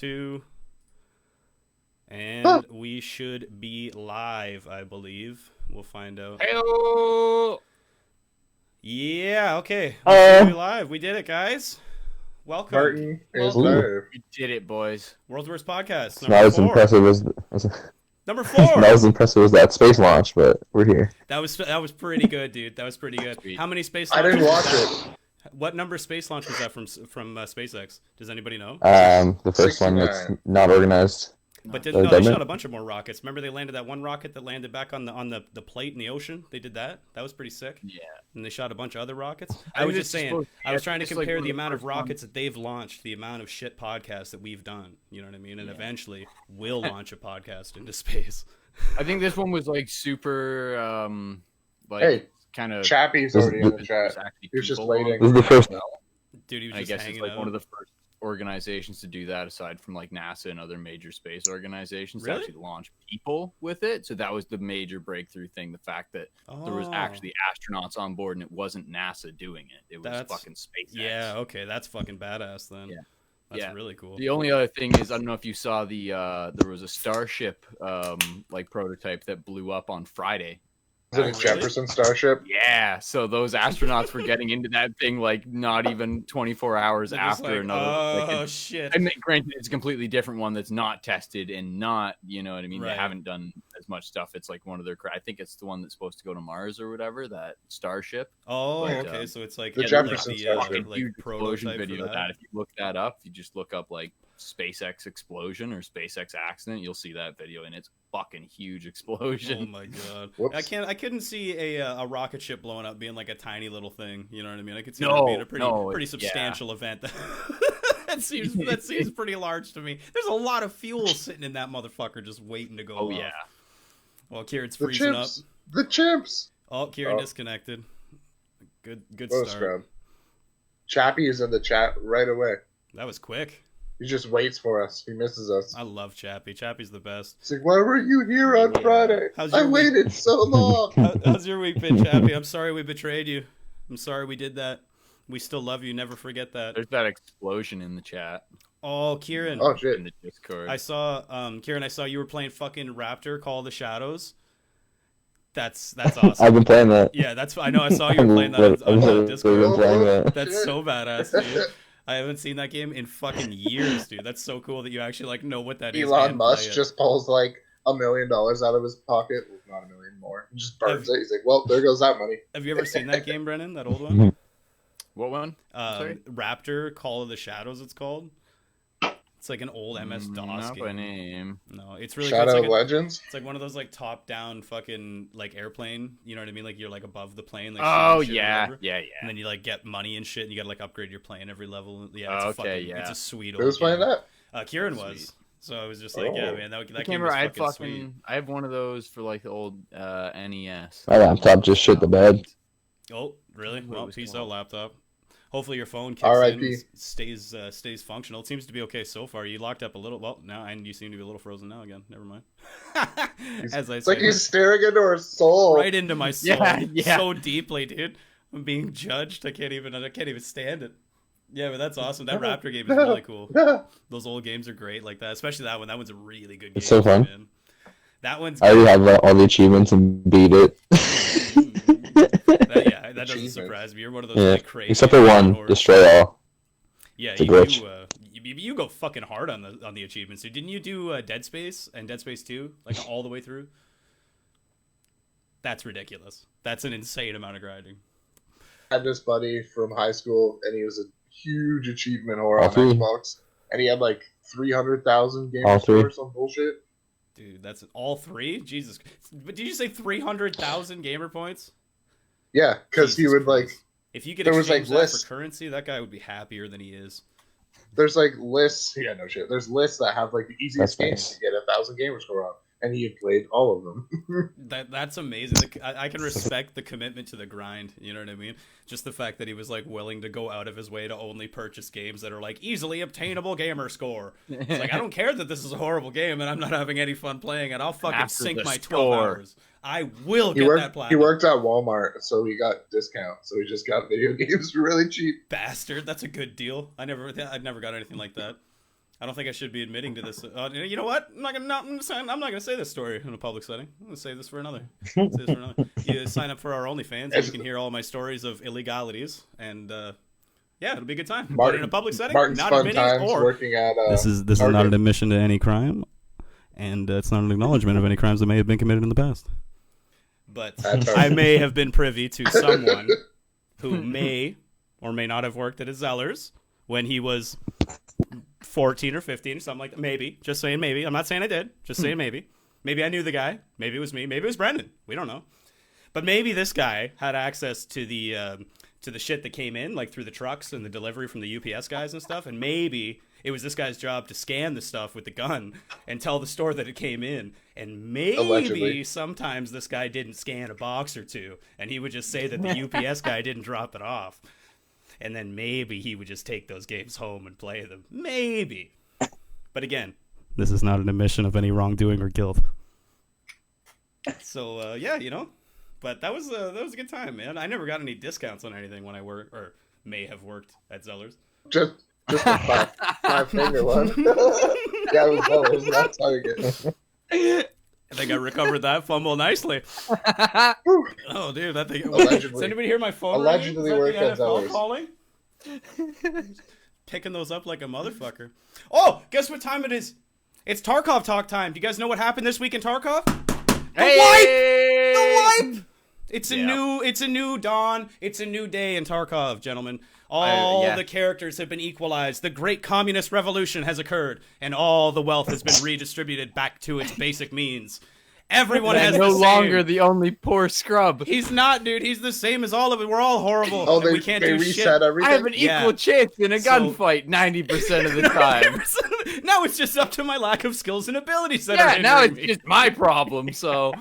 2. And we should be live, I believe. We'll find out. Hello. Yeah, okay. We should be live. We did it, guys. Welcome. Martin is live. We did it, boys. World's Worst Podcast. Not as impressive as Number 4. Not as impressive as that space launch, but we're here. That was pretty good, dude. That was pretty good. Sweet. How many space I launches? didn't watch it. What number space launch was that from SpaceX? Does anybody know? The first one that's 69. not organized. But they Didn't shot it? a bunch of more rockets. Remember they landed that one rocket that landed back on the plate in the ocean? They did that. That was pretty sick. Yeah. And they shot a bunch of other rockets. I I was think just it's saying, supposed- I was yeah, trying to it's like compare one the of the amount of first ones. rockets that they've launched, the amount of shit podcasts that we've done. You know what I mean? And eventually we'll launch a podcast into space. I think this one was like super, Hey, kind of. Chappie's already in the chat. He's just waiting. This is the first. Dude, he was I just guess hanging it's like out. one of the first organizations to do that, aside from like NASA and other major space organizations, Really? to actually launch people with it. So that was the major breakthrough thing. The fact that there was actually astronauts on board, and it wasn't NASA doing it. It was That's- fucking SpaceX. Yeah, okay, that's fucking badass then. Yeah. That's Yeah. really cool. The only other thing is, I don't know if you saw there was a Starship like prototype that blew up on Friday. Is it a Really? Jefferson Starship? Yeah, so those astronauts were getting into that thing like not even 24 hours They're just after like, another. oh, Like, shit. I mean, granted, it's a completely different one that's not tested and not, you know what I mean? Right. They haven't done as much stuff. It's like one of their, I think it's the one that's supposed to go to Mars or whatever, that Starship. Oh, But, okay, so it's like the like Jefferson the, Starship. like Huge explosion prototype video for of that. If you look that up, you just look up like SpaceX explosion or SpaceX accident, you'll see that video, and it's fucking huge Oh explosion. my god! Whoops. I couldn't see a rocket ship blowing up being like a tiny little thing. You know what I mean? I could see No, that being a pretty no, pretty yeah. substantial event. that seems pretty large to me. There's a lot of fuel sitting in that motherfucker just waiting to go. Oh off. yeah. Well, Kieran's The freezing up. chimps. The chimps. Oh, Kieran Oh. disconnected. Good Oh, start. scrub. Chappie is in the chat right away. That was quick. He just waits for us. He misses us. I love Chappie. Chappie's the best. He's like, why were you here on Friday? How's I your week? waited so long. How's your week been, Chappie? I'm sorry we betrayed you. I'm sorry we did that. We still love you. Never forget that. There's that explosion in the chat, Oh, Kieran. Oh in shit. the Discord. I saw, Kieran, I saw you were playing fucking Raptor, Call of the Shadows. That's awesome. I've been playing that. Yeah, I know. I saw you were playing that on I've Discord. been playing that. That's so badass, dude. I haven't seen that game in fucking years, dude. That's so cool that you actually like know what that is. Elon and Musk play it. just pulls like $1 million out of his pocket. Well, not $1 million more. He just burns it. He's like, well, there goes that money. Have you ever seen that game, Brennan? That old one? What one? Sorry? Raptor, Call of the Shadows. It's called. It's like an old MS DOS Not by game. name. No, it's really Shadow good. of It's like, Legends. it's like one of those like top-down fucking like airplane. You know what I mean? Like you're like above the plane. Like Oh shooting shit or yeah, whatever. yeah, And yeah. then you like get money and shit, and you gotta like upgrade your plane every level. Yeah, it's Oh, a okay, fucking, yeah. it's a sweet. Who was old playing game. that? Kieran Sweet. was. So I was just like, yeah, Oh. man, that I game can't was remember. I had fucking sweet. fucking. I have one of those for like the old NES. My laptop just shit the bed. Oh, really? What Well, was peace going out, laptop. Hopefully your phone kicks R.I.P. in, stays functional. It seems to be okay so far. You locked up a little. Well, now and you seem to be a little frozen now again. Never mind. As I It's like say, he's staring into our soul. right into my soul, Yeah. so deeply, dude. I'm being judged. I can't even stand it. Yeah, but that's awesome. That Raptor game is really cool. Those old games are great, like that. Especially that one. That one's a really good game. It's so fun. Man. That one's. I already have all the achievements and beat it. That doesn't Achievements. surprise me. You're one of those Yeah, like crazy. except for one, hardcore- destroy all. Yeah, It's a glitch. you go fucking hard on the achievements. Dude. Didn't you do Dead Space and Dead Space 2 like all the way through? That's ridiculous. That's an insane amount of grinding. I had this buddy from high school, and he was a huge achievement whore All on three. Xbox, and he had like 300,000 game All three. score or some bullshit. Dude, that's all three? Jesus. But did you say 300,000 gamer points? Yeah, because he Jesus would like. Christ. If you could there was, exchange like, that lists. for currency, that guy would be happier than he is. There's like lists. Yeah, no shit. There's lists that have like the easiest That's games nice. to get 1,000 gamer score on, and he had played all of them. That's amazing. I can respect the commitment to the grind. You know what I mean? Just the fact that he was like willing to go out of his way to only purchase games that are like easily obtainable gamer score. It's like I don't care that this is a horrible game and I'm not having any fun playing it. I'll fucking After sink the my 12 score. hours. I will He get that worked. He platinum. worked at Walmart, so he got discount. So he just got video games really cheap. Bastard. That's a good deal. I never got anything like that. I don't think I should be admitting to this. You know what? I'm not gonna say this story in a public setting. I'm gonna save this for another. You sign up for our OnlyFans, and you can hear all my stories of illegalities, and yeah, it'll be a good time. But in a public setting, Martin's not fun admitting times or working at. this is not an admission to any crime, and it's not an acknowledgement of any crimes that may have been committed in the past. But I may have been privy to someone who may or may not have worked at a Zellers when he was 14 or 15 or something like that. Maybe. Just saying maybe. I'm not saying I did. Just saying maybe. Maybe I knew the guy. Maybe it was me. Maybe it was Brendan. We don't know. But maybe this guy had access to the shit that came in, like through the trucks and the delivery from the UPS guys and stuff. And maybe it was this guy's job to scan the stuff with the gun and tell the store that it came in. And maybe Allegedly. sometimes this guy didn't scan a box or two, and he would just say that the UPS guy didn't drop it off. And then maybe he would just take those games home and play them. Maybe. But again, this is not an admission of any wrongdoing or guilt. So, yeah, you know. But that was a good time, man. I never got any discounts on anything when I worked, or may have worked at Zellers. Just a five-finger one. Yeah, it was Zellers. That's Target. I think I recovered that fumble nicely. Oh, dude, that thing. Allegedly. Does anybody hear my phone? Allegedly ringing? worked Is that at the NFL Zellers. calling? Picking those up like a motherfucker. Oh, guess what time it is? It's Tarkov talk time. Do you guys know what happened this week in Tarkov? The wipe! It's a new dawn. It's a new day in Tarkov, gentlemen. All the characters have been equalized. The great communist revolution has occurred, and all the wealth has been redistributed back to its basic means. Everyone has no the longer same. The only poor scrub. He's not, dude. He's the same as all of it. We're all horrible. Oh, and we can't do reset shit. everything. I have an equal chance in a gunfight 90% of the time. Now it's just up to my lack of skills and abilities that are Now hindering it's me. just my problem. So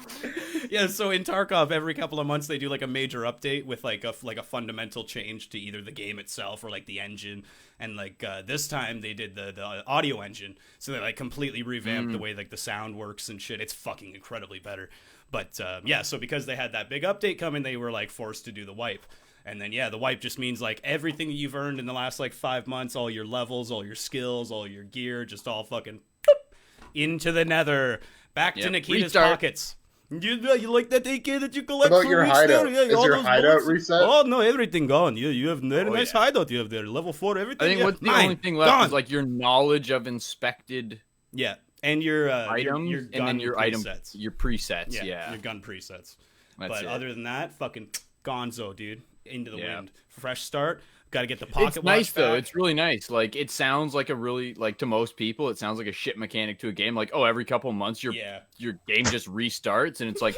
Yeah, so in Tarkov, every couple of months they do like a major update with like a fundamental change to either the game itself or like the engine. And like this time they did the audio engine, so they like completely revamped the way like the sound works and shit. It's fucking incredibly better. But yeah, so because they had that big update coming, they were like forced to do the wipe. And then yeah, the wipe just means like everything that you've earned in the last like 5 months, all your levels, all your skills, all your gear, just all fucking into the nether, back to Nikita's Restart. pockets. You like that AK that you collect? What about for your weeks hideout? there? Yeah, Is all your those hideout bullets? reset? Oh no, everything gone. You have a very nice yeah. hideout. You have there, level 4, everything. I think yeah, what's the mine, only thing left gone. is like your knowledge of inspected Yeah, and your items, your gun and then your presets. your presets. Yeah, your gun presets. That's But it. other than that, fucking gonzo, dude. Into the Yeah. wind. Fresh start. Got to get the pocket It's nice watch though. back. It's really nice. Like it sounds like a really like to most people, it sounds like a shit mechanic to a game. Like every couple of months your game just restarts, and it's like,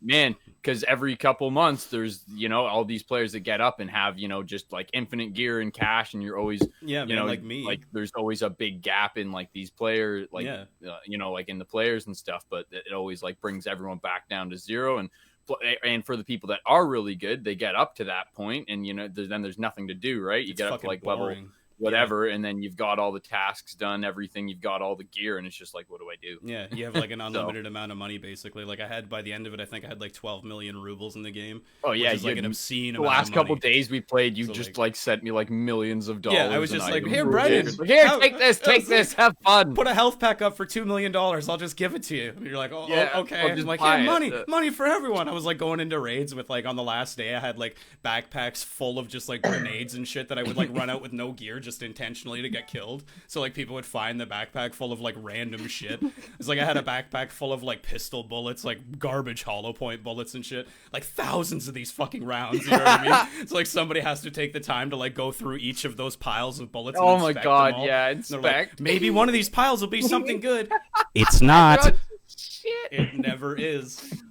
man, because every couple months there's all these players that get up and have just like infinite gear and cash, and you're always like me. like there's always a big gap in like these players, like like in the players and stuff. But it always like brings everyone back down to zero, and for the people that are really good, they get up to that point, and then there's nothing to do, right? You get up to like level whatever, and then you've got all the tasks done, everything, you've got all the gear, and it's just like, what do I do? Yeah, you have like an unlimited amount of money basically. Like I had by the end of it, I think I had like 12 million rubles in the game. Oh yeah, which is like an obscene the amount last of couple money. days we played, you So, just like- like sent me like millions of dollars. Yeah, I was in just like, items. here, Brendan, Here, have- take this, have fun. Put a health pack up for $2 million. I'll just give it to you. And you're like, oh, Yeah, okay. I'll just I'm like, buy yeah, it. money for everyone. I was like going into raids with like on the last day, I had like backpacks full of just like grenades and shit that I would like run out with no gear just intentionally to get killed. So like people would find the backpack full of like random shit. It's like I had a backpack full of like pistol bullets, like garbage hollow point bullets and shit. Like thousands of these fucking rounds. You know what I mean? It's like somebody has to take the time to like go through each of those piles of bullets. Oh and my inspect God, them all. yeah, And they're like, inspect. maybe one of these piles will be something good. It's not. Shit. It never is.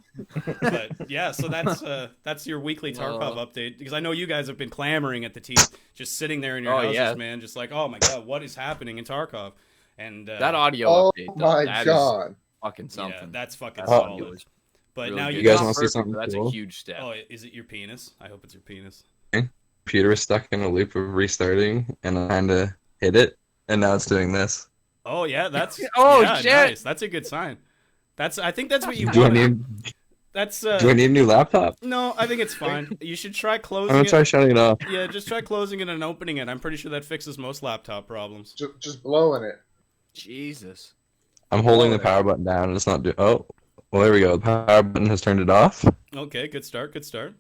But yeah, so that's your weekly Tarkov update, because I know you guys have been clamoring at the teeth, just sitting there in your houses, man, just like, oh my God, what is happening in Tarkov? And That audio Oh update, though, my that is God. fucking something. yeah, that's fucking Oh. solid. But Really now good. you guys got wanna see Perfect, something but that's cool? a huge step. Oh, is it your penis? I hope it's your penis. Computer was stuck in a loop of restarting, and I kind of hit it, and now it's doing this. Oh yeah, that's Oh, yeah, shit. nice. That's a good sign. I think that's what you Do I want. need? That's Do I need a new laptop? no, I think it's fine. You should try I'm closing gonna it. try shutting it off. Yeah, just try closing it and opening it. I'm pretty sure that fixes most laptop problems. Just blowing it. Jesus. I'm holding the power button down and it's not doing. Oh, well, there we go. The power button has turned it off. Okay, good start. Good start.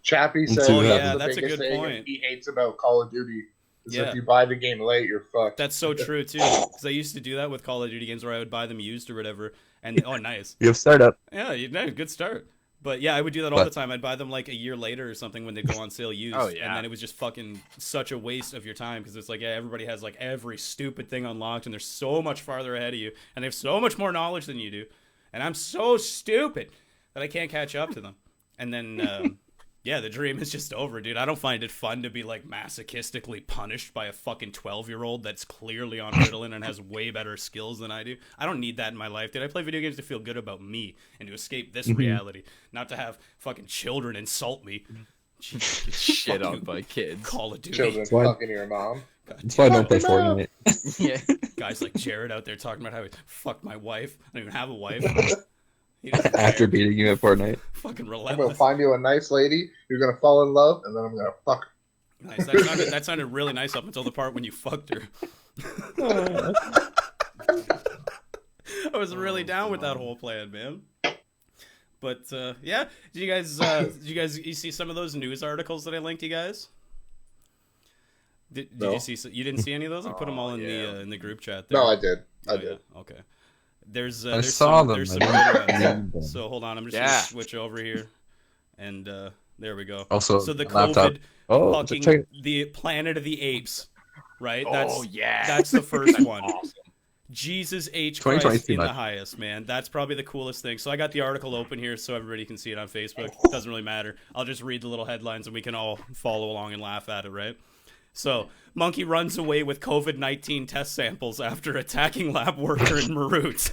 Chappie Let's says see what that's happens. the Yeah, that's a biggest good thing point. he hates about Call of Duty. Is Yeah. if you buy the game late, you're fucked. That's so true too. Because I used to do that with Call of Duty games where I would buy them used or whatever. And oh, nice. You have startup. Yeah, good start. But yeah, I would do that all the time. I'd buy them like a year later or something when they'd go on sale used. Oh, yeah. And then it was just fucking such a waste of your time because it's like, yeah, everybody has like every stupid thing unlocked and they're so much farther ahead of you and they have so much more knowledge than you do. And I'm so stupid that I can't catch up to them. And then, yeah, the dream is just over, dude. I don't find it fun to be like masochistically punished by a fucking 12-year-old that's clearly on Ritalin and has way better skills than I do. I don't need that in my life, dude. I play video games to feel good about me and to escape this reality, not to have fucking children insult me. Shit on by kids. Call of Duty. Children why- fucking your mom. That's why I don't play Fortnite. Yeah. Guys like Jarrod out there talking about how he fucked my wife. I don't even have a wife. He doesn't After care. beating you at Fortnite. Fucking I'm gonna relentless. find you a nice lady. You're gonna fall in love, and then I'm gonna fuck her. Nice. That sounded really nice up until the part when you fucked her. I was really down with that whole plan, man. But yeah, did you guys you see some of those news articles that I linked you guys? Did No. you see? You didn't see any of those? I put them all in yeah. the group chat. There. No, I did. I Oh, did. yeah. Okay. There's I there's saw some, them. There's I some didn't good read ones. them. So hold on, I'm just Yeah. gonna switch over here, and there we go. Also, So the laptop. COVID Oh, fucking check it. the Planet of the Apes, right? Oh, yeah. That's the first That's one. awesome. Jesus H. 2020 Christ too in the much. highest, man. That's probably the coolest thing. So I got the article open here so everybody can see it on Facebook. Doesn't really matter. I'll just read the little headlines and we can all follow along and laugh at it, right? So, monkey runs away with COVID-19 test samples after attacking lab worker in Marut.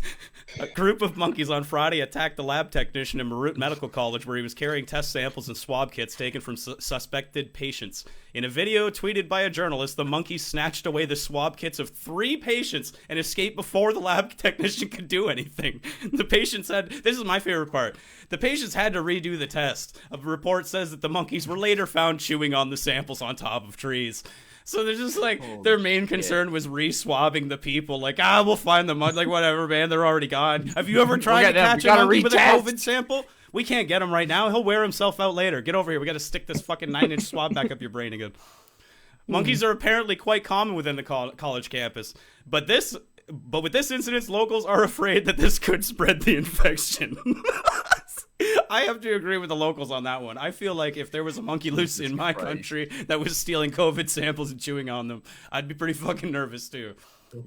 A group of monkeys on Friday attacked the lab technician in Marut Medical College where he was carrying test samples and swab kits taken from suspected patients. In a video tweeted by a journalist, the monkeys snatched away the swab kits of 3 patients and escaped before the lab technician could do anything. The patients had, this is my favorite part, the patients had to redo the test. A report says that the monkeys were later found chewing on the samples on top of trees. So they're just like, their main concern was re-swabbing the people. Like, we'll find them. Like, whatever, man, they're already gone. Have you ever tried to catch a monkey with a COVID sample? We can't get him right now. He'll wear himself out later. Get over here. We got to stick this fucking 9-inch swab back up your brain again. Monkeys are apparently quite common within the college campus. But with this incident, locals are afraid that this could spread the infection. I have to agree with the locals on that one. I feel like if there was a monkey loose in my country that was stealing COVID samples and chewing on them, I'd be pretty fucking nervous too.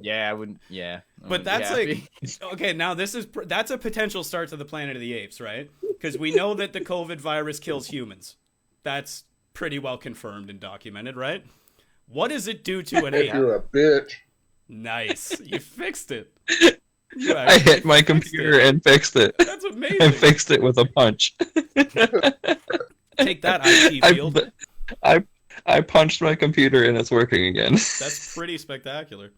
Yeah, I wouldn't. Yeah, But that's like, okay, now that's a potential start to the Planet of the Apes, right? Because we know that the COVID virus kills humans. That's pretty well confirmed and documented, right? What does it do to an If ape? you're a bitch. Nice, you fixed it. I hit my computer and fixed it. That's amazing. And fixed it with a punch. Take that, IT field. I punched my computer and it's working again. That's pretty spectacular.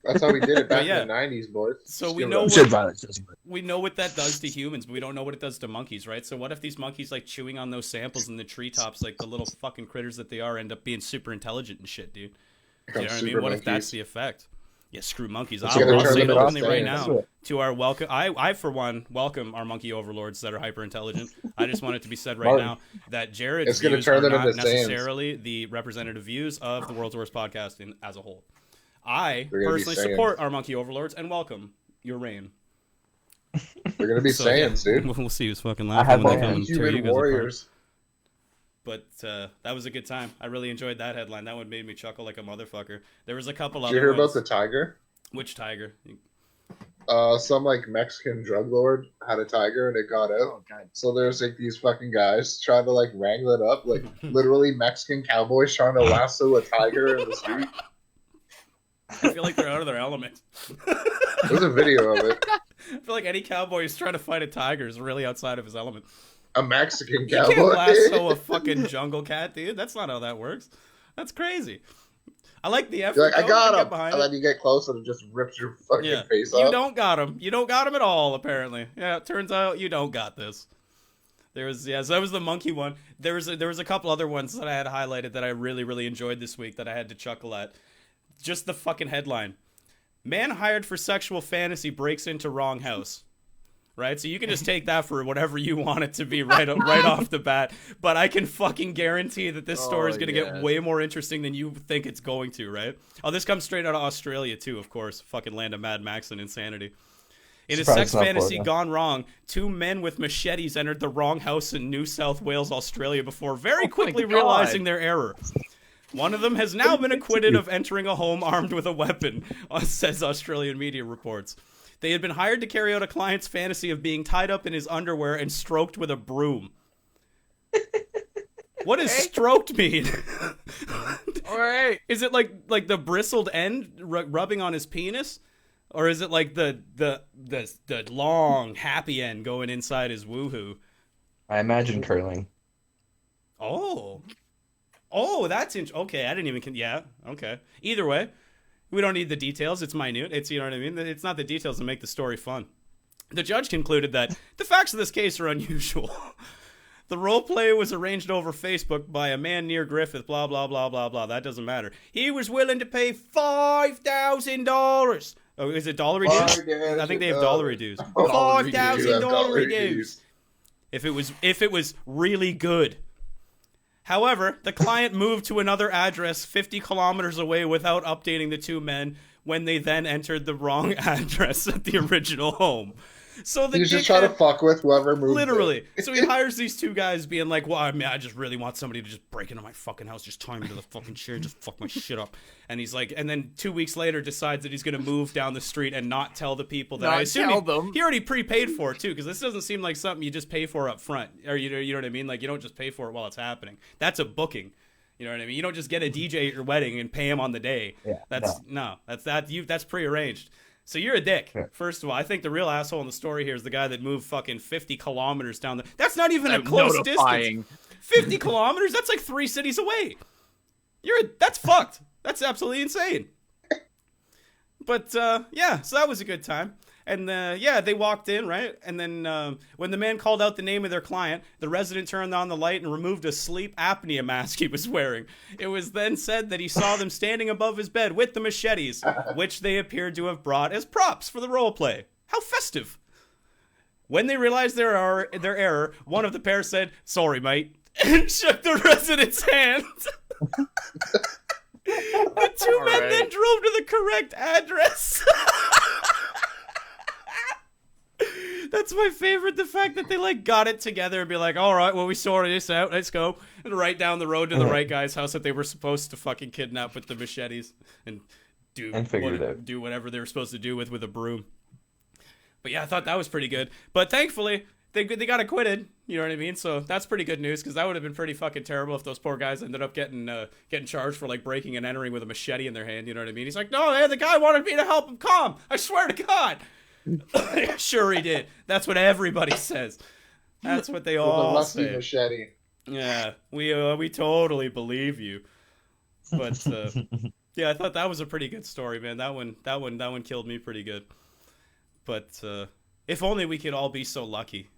That's how we did it back yeah. in the 90s, boys. So Just we give know it we know what that does to humans, but we don't know what it does to monkeys, right? So what if these monkeys, like, chewing on those samples in the treetops, like the little fucking critters that they are, end up being super intelligent and shit, dude? You know what I mean? What if that's the effect? Yeah, screw monkeys. Let's I'll get it say it turned openly off, right Sam. now to our welcome. I for one welcome our monkey overlords that are hyper intelligent. I just want it to be said right Martin, now that Jarrod's it's gonna views turn are them not into Sams. necessarily the representative views of the World's Worst Podcast as a whole. I They're gonna be personally Sams. support our monkey overlords and welcome your reign. They're gonna be So, yeah, Saiyans, dude. we'll see who's fucking have laughing when they my come and tear you Human guys apart. warriors. But that was a good time. I really enjoyed that headline. That one made me chuckle like a motherfucker. There was a couple Did other you hear ones. about the tiger? Which tiger? Some like Mexican drug lord had a tiger and it got out. Oh, God. So there's like these fucking guys trying to like wrangle it up, like literally Mexican cowboys trying to lasso a tiger in the street. I feel like they're out of their element. There's a video of it. I feel like any cowboy who's trying to fight a tiger is really outside of his element. A Mexican You cowboy. can't lasso a fucking jungle cat, dude. That's not how that works. That's crazy. I like the effort. You're like, I though. got Get him. behind And it. then you get close and it just rips your fucking Yeah, face you off. don't got him. You don't got him at all. Apparently, yeah. It turns out you don't got this. So that was the monkey one. There was a couple other ones that I had highlighted that I really enjoyed this week that I had to chuckle at. Just the fucking headline: Man hired for sexual fantasy breaks into wrong house. Right? So you can just take that for whatever you want it to be right off the bat. But I can fucking guarantee that this story is going to get way more interesting than you think it's going to, right? Oh, this comes straight out of Australia, too, of course. Fucking land of Mad Max and insanity. In a sex fantasy gone wrong, 2 men with machetes entered the wrong house in New South Wales, Australia, before very quickly realizing their error. One of them has now been acquitted of entering a home armed with a weapon, says Australian media reports. They had been hired to carry out a client's fantasy of being tied up in his underwear and stroked with a broom. What does stroked mean? All right. Is it like the bristled end rubbing on his penis? Or is it like the long, happy end going inside his woohoo? I imagine curling. Oh, that's okay. I didn't even. Yeah, okay. Either way, we don't need the details. It's minute. It's, you know what I mean? It's not the details that make the story fun. The judge concluded that the facts of this case are unusual. The role play was arranged over Facebook by a man near Griffith, blah, blah, blah, blah, blah. That doesn't matter. He was willing to pay $5,000. Oh, is it dollar dues? I think they have dollar dues. $5,000 dues. If it was really good. However, the client moved to another address 50 kilometers away without updating the 2 men when they then entered the wrong address at the original home. So he's just trying to fuck with whoever moved. Literally. So he hires these 2 guys being like, well, I mean, I just really want somebody to just break into my fucking house, just tie me to the fucking chair and just fuck my shit up. And he's like, and then 2 weeks later decides that he's going to move down the street and not tell the people that I assume he already prepaid for it too, because this doesn't seem like something you just pay for up front. Or you know what I mean? Like, you don't just pay for it while it's happening. That's a booking. You know what I mean? You don't just get a DJ at your wedding and pay him on the day. Yeah, that's prearranged. So you're a dick, first of all. I think the real asshole in the story here is the guy that moved fucking 50 kilometers down the... That's not even a close distance. 50 kilometers? That's like 3 cities away. That's fucked. That's absolutely insane. But, yeah, so that was a good time. And, yeah, they walked in, right? And then when the man called out the name of their client, the resident turned on the light and removed a sleep apnea mask he was wearing. It was then said that he saw them standing above his bed with the machetes, which they appeared to have brought as props for the role play. How festive. When they realized their error, one of the pair said, "Sorry, mate," and shook the resident's hand. The 2 men then drove to the correct address. That's my favorite, the fact that they like got it together and be like, all right, well, we sorted this out, let's go. And right down the road to the right guy's house that they were supposed to fucking kidnap with the machetes and do whatever they were supposed to do with a broom. But yeah, I thought that was pretty good. But thankfully, they got acquitted, you know what I mean? So that's pretty good news, because that would have been pretty fucking terrible if those poor guys ended up getting charged for like breaking and entering with a machete in their hand, you know what I mean? He's like, no, man, the guy wanted me to help him calm. I swear to God. Sure he did. That's what everybody says. That's what they all say. Machete. Yeah, we totally believe you. But yeah, I thought that was a pretty good story, man. That one killed me pretty good. But if only we could all be so lucky,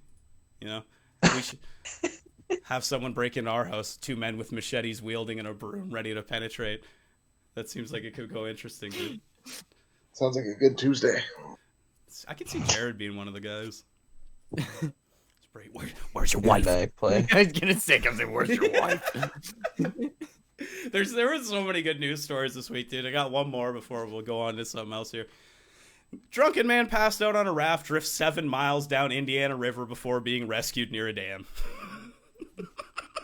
you know. We should have someone break into our house, 2 men with machetes wielding and a broom ready to penetrate. That seems like it could go interesting, dude. Sounds like a good Tuesday. I could see Jarrod being one of the guys. Where's your wife? Play. I was gonna say, where's your wife? There were so many good news stories this week, dude. I got one more before we'll go on to something else here. Drunken man passed out on a raft, drifts 7 miles down Indiana River before being rescued near a dam.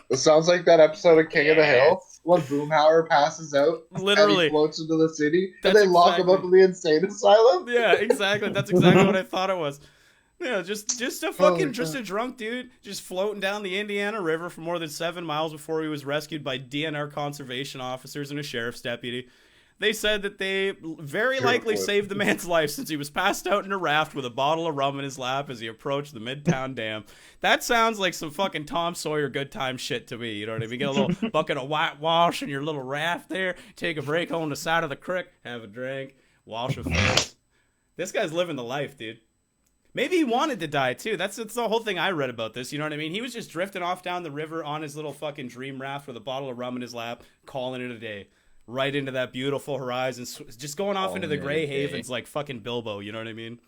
It sounds like that episode of King of the Hill when Boomhauer passes out. Literally. And he floats into the city. And they lock him up in the insane asylum. Yeah, exactly. That's exactly what I thought it was. Yeah, just a fucking, just a drunk dude just floating down the Indiana River for more than 7 miles before he was rescued by DNR conservation officers and a sheriff's deputy. They said that they very likely saved the man's life since he was passed out in a raft with a bottle of rum in his lap as he approached the Midtown Dam. That sounds like some fucking Tom Sawyer good time shit to me. You know what I mean? Get a little bucket of whitewash in your little raft there, take a break on the side of the creek, have a drink, wash your face. This guy's living the life, dude. Maybe he wanted to die, too. That's the whole thing I read about this. You know what I mean? He was just drifting off down the river on his little fucking dream raft with a bottle of rum in his lap, calling it a day. right into that beautiful horizon, just going off into the gray okay. havens like fucking Bilbo. You know what I mean?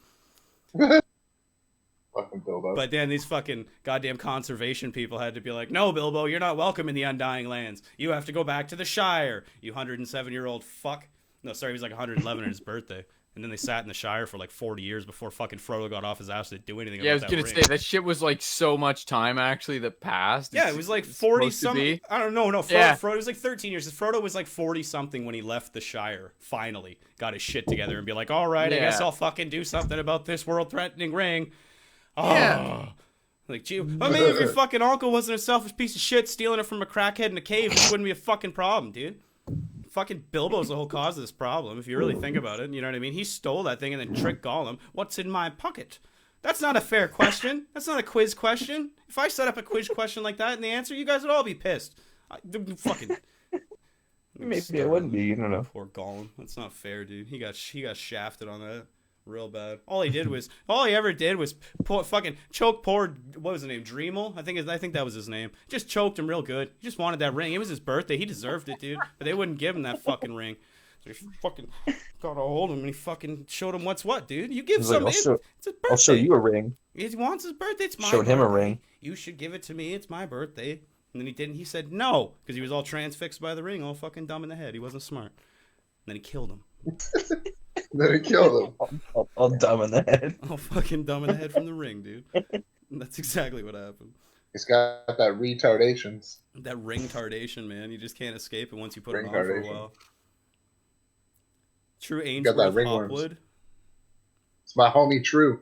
Fucking Bilbo. But then these fucking goddamn conservation people had to be like, no, Bilbo, you're not welcome in the Undying Lands. You have to go back to the Shire, you 107-year-old fuck. No, sorry, he was like 111 on his birthday. And then they sat in the Shire for like 40 years before fucking Frodo got off his ass to do anything Yeah, I about was that gonna ring. say that shit was like so much time actually that passed. Yeah, it was like 40 something. I don't know. No, Frodo was like 13 years. Frodo was like 40 something when he left the Shire. Finally, got his shit together and be like, all right, I guess I'll fucking do something about this world-threatening ring. Oh. Yeah. Like, gee, I mean, if your fucking uncle wasn't a selfish piece of shit stealing it from a crackhead in a cave, this wouldn't be a fucking problem, dude. Fucking Bilbo's the whole cause of this problem, if you really think about it. You know what I mean? He stole that thing and then tricked Gollum. What's in my pocket? That's not a fair question. That's not a quiz question. If I set up a quiz question like that and the answer, you guys would all be pissed. Fucking. Maybe it wouldn't be. You don't know. Poor Gollum. That's not fair, dude. He got shafted on that. Real bad. All he ever did was fucking choke poor, what was his name, Dreamel? I think that was his name. Just choked him real good. He just wanted that ring. It was his birthday. He deserved it, dude. But they wouldn't give him that fucking ring. So he fucking got a hold of him and he fucking showed him what's what, dude. You give something. It's his birthday. I'll show you a ring. He wants his birthday. It's my Showed birthday. him a ring. You should give it to me. It's my birthday. And then he didn't. He said no because he was all transfixed by the ring, all fucking dumb in the head. He wasn't smart. And then he killed him. Then he killed him. All dumb in the head. All fucking dumb in the head from the ring, dude. That's exactly what happened. He's got that retardations. That ring tardation, man. You just can't escape it once you put it on Ring for a tardation. while. True Got that Ainsworth ringworms. Hopwood. It's my homie True.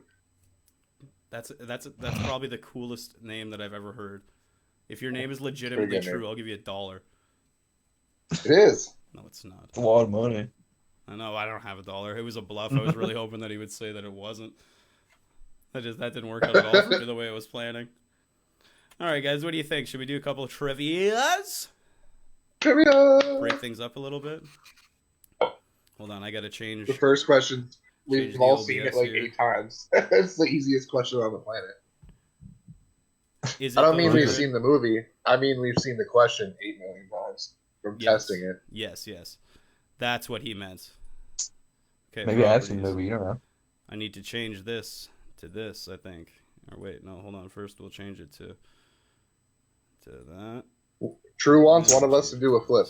That's probably the coolest name that I've ever heard. If your name is legitimately Pretty good true, name. I'll give you $1. It is. No, it's not. It's a lot of money. I know, I don't have $1. It was a bluff. I was really hoping that he would say that it wasn't. That didn't work out at all for me the way I was planning. All right, guys, what do you think? Should we do a couple of trivias? Trivia! Break things up a little bit. Hold on, I gotta change. The first question, Change we've the all OBS seen it like here. 8 times. It's the easiest question on the planet. Is it I don't the mean we've one- seen the movie. I mean we've seen the question 8 million times from testing it. Yes. That's what he meant. Okay. Maybe I've seen the properties. movie. You don't know. I need to change this to this, I think. Or wait, no, hold on. First, we'll change it to that. True wants one of us to do a flip.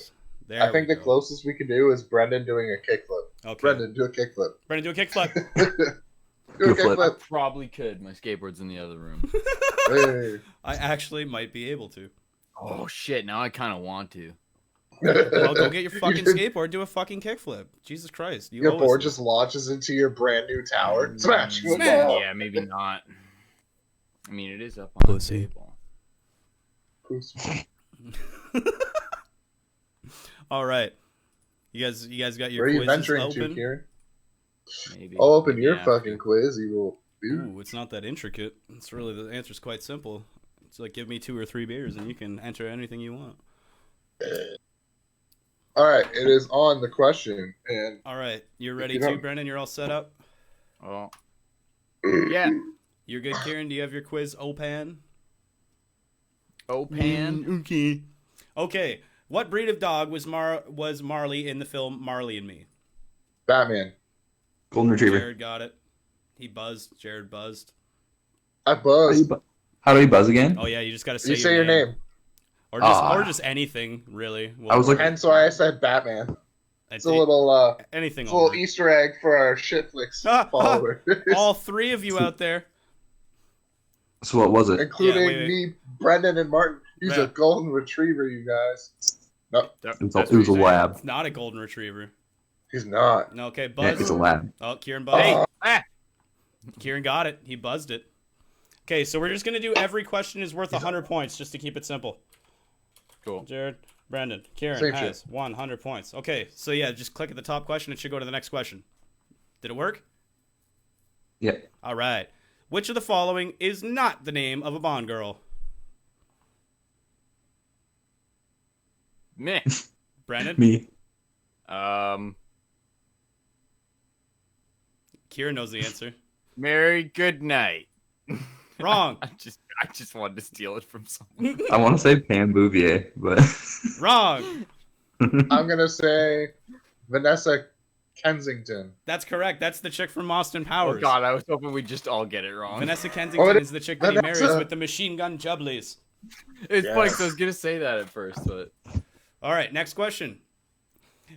There I think we the go. closest we can do is Brendan doing a kickflip. Okay. Brendan, do a kickflip. Brendan, do a kickflip. Do a flip. kickflip. Probably could. My skateboard's in the other room. Hey. I actually might be able to. Oh shit! Now I kind of want to. Well, go get your fucking skateboard. Do a fucking kickflip. Jesus Christ. You Your owe us board this. just launches into your brand new tower. Smash! With the ball. Yeah, maybe not. I mean, it is up on Pussy. the table. All right. You guys got your Where are you quizzes venturing open? to, Kieran? Maybe. I'll open Maybe your after. fucking quiz, you little dude. Ooh, it's not that intricate. It's really, the answer's quite simple. It's like, give me 2 or 3 beers and you can enter anything you want. All right, it is on the question, and All right. You're ready You too, know- Brendan? You're all set up? Oh. Yeah. You're good, Kieran? Do you have your quiz open? Opan. Okay. Okay. What breed of dog was Marley in the film Marley and Me? Batman. Golden Retriever. Jared got it. He buzzed. Jared buzzed. I buzzed. How do you buzz again? Oh yeah, you just gotta say You say your name. or just anything really. Well, I was looking. Hence why I said Batman. It's a little anything. it's a little will work. Easter egg for our shitflix followers, All 3 of you out there. So what was it? including Yeah, wait. me, Brendan, and Martin. He's Yeah. a golden retriever, you guys. No, It was That's a, it was a what you're saying. lab. It's not a golden retriever. he's not. No, okay, Yeah, buzz. it's a lab. Oh, Kieran buzzed. Hey. Ah. Kieran got it. He buzzed it. Okay, so we're just gonna do every question is worth 100 points, just to keep it simple. Cool. Jared, Brandon, Kieran Same has 100 points. Okay, so yeah, just click at the top question. It should go to the next question. Did it work? Yeah. All right. Which of the following is not the name of a Bond girl? Meh. Brandon? Me. Kieran knows the answer. Mary Goodnight. Wrong. I just wanted to steal it from someone. I want to say Pam Bouvier, but Wrong. I'm gonna say Vanessa Kensington. That's correct. That's the chick from Austin Oh Powers. God, I was hoping we'd just all get it wrong. Vanessa Kensington is the chick that he marries Vanessa. with the machine gun jubblies. It's Yes. funny 'cause I was gonna say that at first, but All right, next question.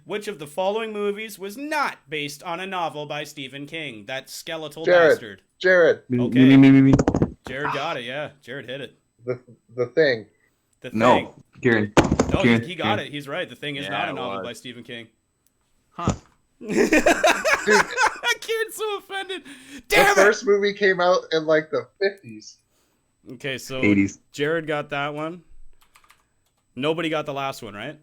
Which of the following movies was not based on a novel by Stephen King? That skeletal bastard. Jared. Okay. Me. Jared got it, yeah. Jared hit it. The Thing. The Thing. No, Keiryn. No, Keiryn, he got Keiryn. it. He's right. The Thing is Yeah, not a it novel was. by Stephen King. huh? Kieran's so offended. The Damn it! first movie came out in like the 50s. Okay, so 80s. Jared got that one. Nobody got the last one, right?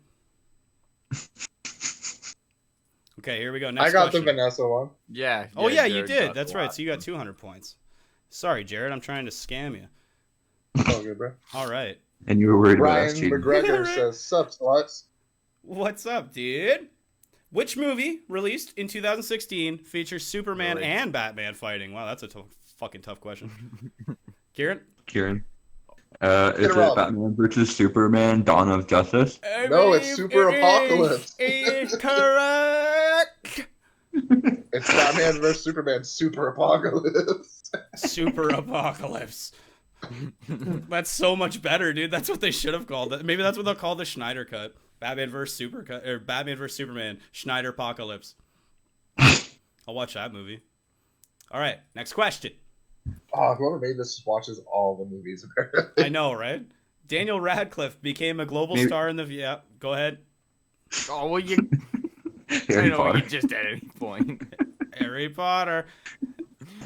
Okay, here we go. Next I got question. the Vanessa one. Yeah. Oh yeah, you Jared did. got That's the right. last So you got one. 200 points. Sorry, Jared. I'm trying to scam you. Oh, good, bro. All right. And you were worried about Ryan us cheating. McGregor Right. says, "Sup, sluts." What's up, dude? Which movie released in 2016 features Superman Really? and Batman fighting? Wow, that's a fucking tough question. Kieran? Keiryn. Is it it wrong. Batman versus Superman: Dawn of Justice? No, it's Super Apocalypse. It's correct. It's Batman vs Superman Super Apocalypse. Super Apocalypse. That's so much better, dude. That's what they should have called it. Maybe that's what they'll call the Schneider cut. Batman vs Superman Schneider Apocalypse. I'll watch that movie. All right, next question. Oh, whoever made this watches all the movies, apparently. I know, right? Daniel Radcliffe became a global Maybe- star in the... Yeah, go ahead. Oh well, you. I Harry know Potter. you just at any point. Harry Potter.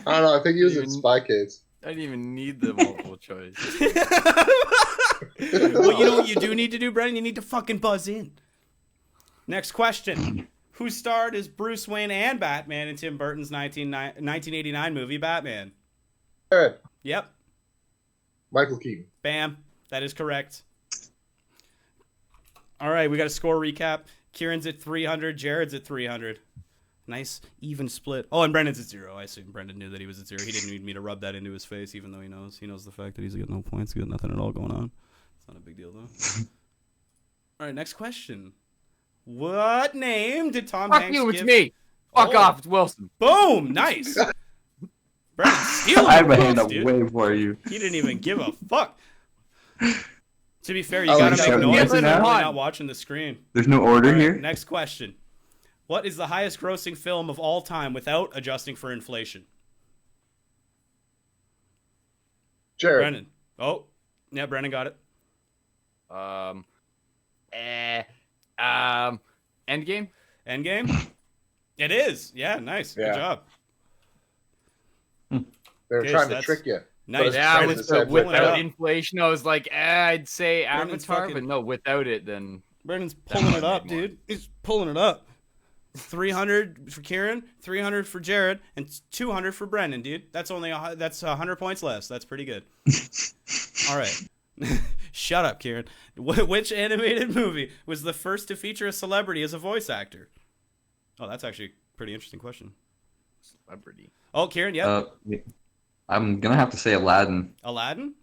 I don't know. I think he was in Spy Kids. I didn't even need the multiple choice. Well, you know what you do need to do, Brendan? You need to fucking buzz in. Next question. Who starred as Bruce Wayne and Batman in Tim Burton's 1989 movie Batman? Jared. Yep. Michael Keaton. Bam. That is correct. All right, we got a score recap. Kieran's at 300. Jared's at 300. Nice even split. Oh, and Brendan's at 0. I assume Brendan knew that he was at 0. He didn't need me to rub that into his face, even though he knows. He knows the fact that he's got no points. He got nothing at all going on. It's not a big deal, though. All right, next question. What name did Tom Fuck Hanks you, it's give? me. Fuck Oh. off, it's Wilson. Boom! Nice. Brendan, stealing I have the a hand points, up dude. way for you. He didn't even give a fuck. To be fair, you Oh, gotta he's make so noise dancing when you're now. not watching the screen. There's no order All right, here. next question. What is the highest grossing film of all time without adjusting for inflation? Jared. Brendan. Oh, yeah, Brendan got it. Endgame. Endgame? It is. Yeah, nice. Yeah. Good job. They were Okay, trying so to that's- trick you. Nice. Yeah, Brendan Brendan's said with, pulling it without up. inflation, I was like, I'd say Brendan's Avatar, fucking- but no, without it, then Brendan's That pulling might it up, make more. dude. He's pulling it up. 300 for Keiryn, 300 for Jared, and 200 for Brendan, dude. That's 100 points less. That's pretty good. All right. Shut up, Keiryn. Which animated movie was the first to feature a celebrity as a voice actor? Oh, that's actually a pretty interesting question. celebrity. Oh, Keiryn, yep. I'm gonna have to say Aladdin. Aladdin?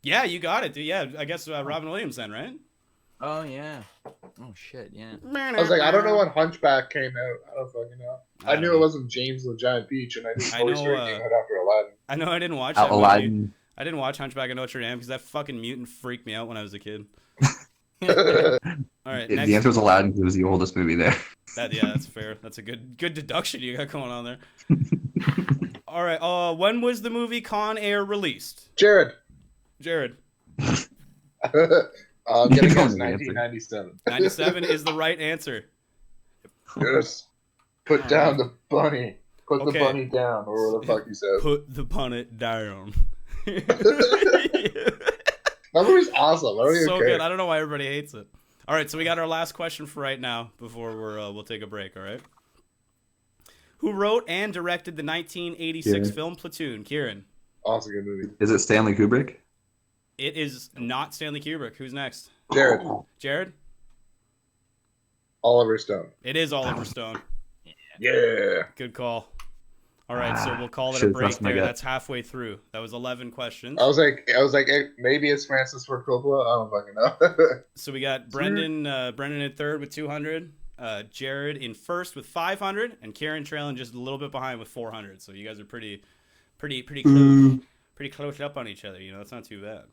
Yeah, you got it, dude. Yeah, I guess Robin Williams then, right? Oh yeah. Oh shit, yeah. I was like, I don't know when Hunchback came out. I don't fucking know. I knew it wasn't James the Giant Peach, and I knew I Toy know, Story came out after Aladdin. I know I didn't watch that movie. Aladdin. I didn't watch Hunchback of Notre Dame because that fucking mutant freaked me out when I was a kid. All right, next. The answer was Aladdin. 'Cause it was the oldest movie there. Yeah, that's fair. That's a good deduction you got going on there. All right. When was the movie Con Air released? Jared. Jared. I'm gonna You guess don't answer. 1997. 97 is the right answer. Yes. Put down the bunny. Put Okay. the bunny down, or what the fuck you said. Put the punnet down. That movie's awesome. I don't even So care. good. I don't know why everybody hates it. All right, so we got our last question for right now before we'll take a break. All right. Who wrote and directed the 1986 Keiryn. film Platoon? Keiryn. Awesome good movie. Is it Stanley Kubrick? It is not Stanley Kubrick. Who's next? Jared. Jared. Oliver Stone. It is Oliver Stone. Yeah. Good call. All right, so we'll call it a Should've break trusted my there. gut. That's halfway through. That was 11 questions. I was like, hey, maybe it's Francis Ford Coppola. I don't fucking know. So we got Brendan in third with 200, Jarrod in first with 500, and Keiryn trailing just a little bit behind with 400. So you guys are pretty close up on each other. You know, that's not too bad.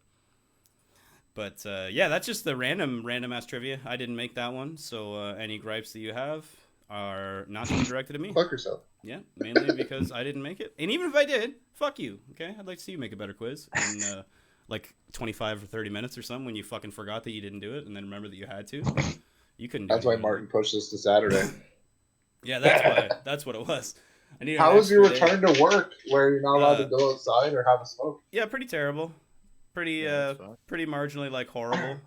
But yeah, that's just the random ass trivia. I didn't make that one, so any gripes that you have are not to be directed at me. Fuck yourself. Yeah, mainly because I didn't make it. And even if I did, fuck you. Okay, I'd like to see you make a better quiz in like 25 or 30 minutes or something when you fucking forgot that you didn't do it and then remember that you had to. You couldn't do it. That's why Martin pushed us to Saturday. Yeah, that's why. That's what it was. I need How was your extra return to work where you're not allowed to go outside or have a smoke? Yeah, pretty terrible. Pretty marginally like horrible.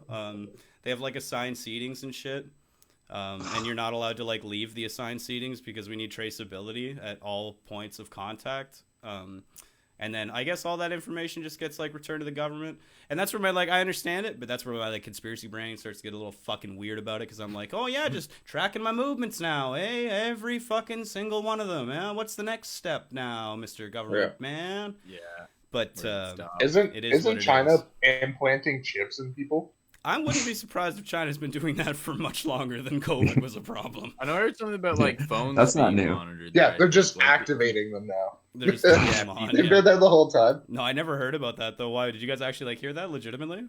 They have like assigned seatings and shit. And you're not allowed to like leave the assigned seatings because we need traceability at all points of contact. And then I guess all that information just gets like returned to the government. And that's where my I understand it, but that's where my like conspiracy brain starts to get a little fucking weird about it because I'm like, oh yeah, just tracking my movements now, every fucking single one of them. What's the next step now, Mr. Government Man? Yeah. But isn't China implanting chips in people? I wouldn't be surprised if China's been doing that for much longer than COVID was a problem. I know I heard something about like phones. That's not being new. monitored. Yeah, they're just activating them now. They're just putting them on, They've been there the whole time. No, I never heard about that though. Why? Did you guys actually like hear that legitimately?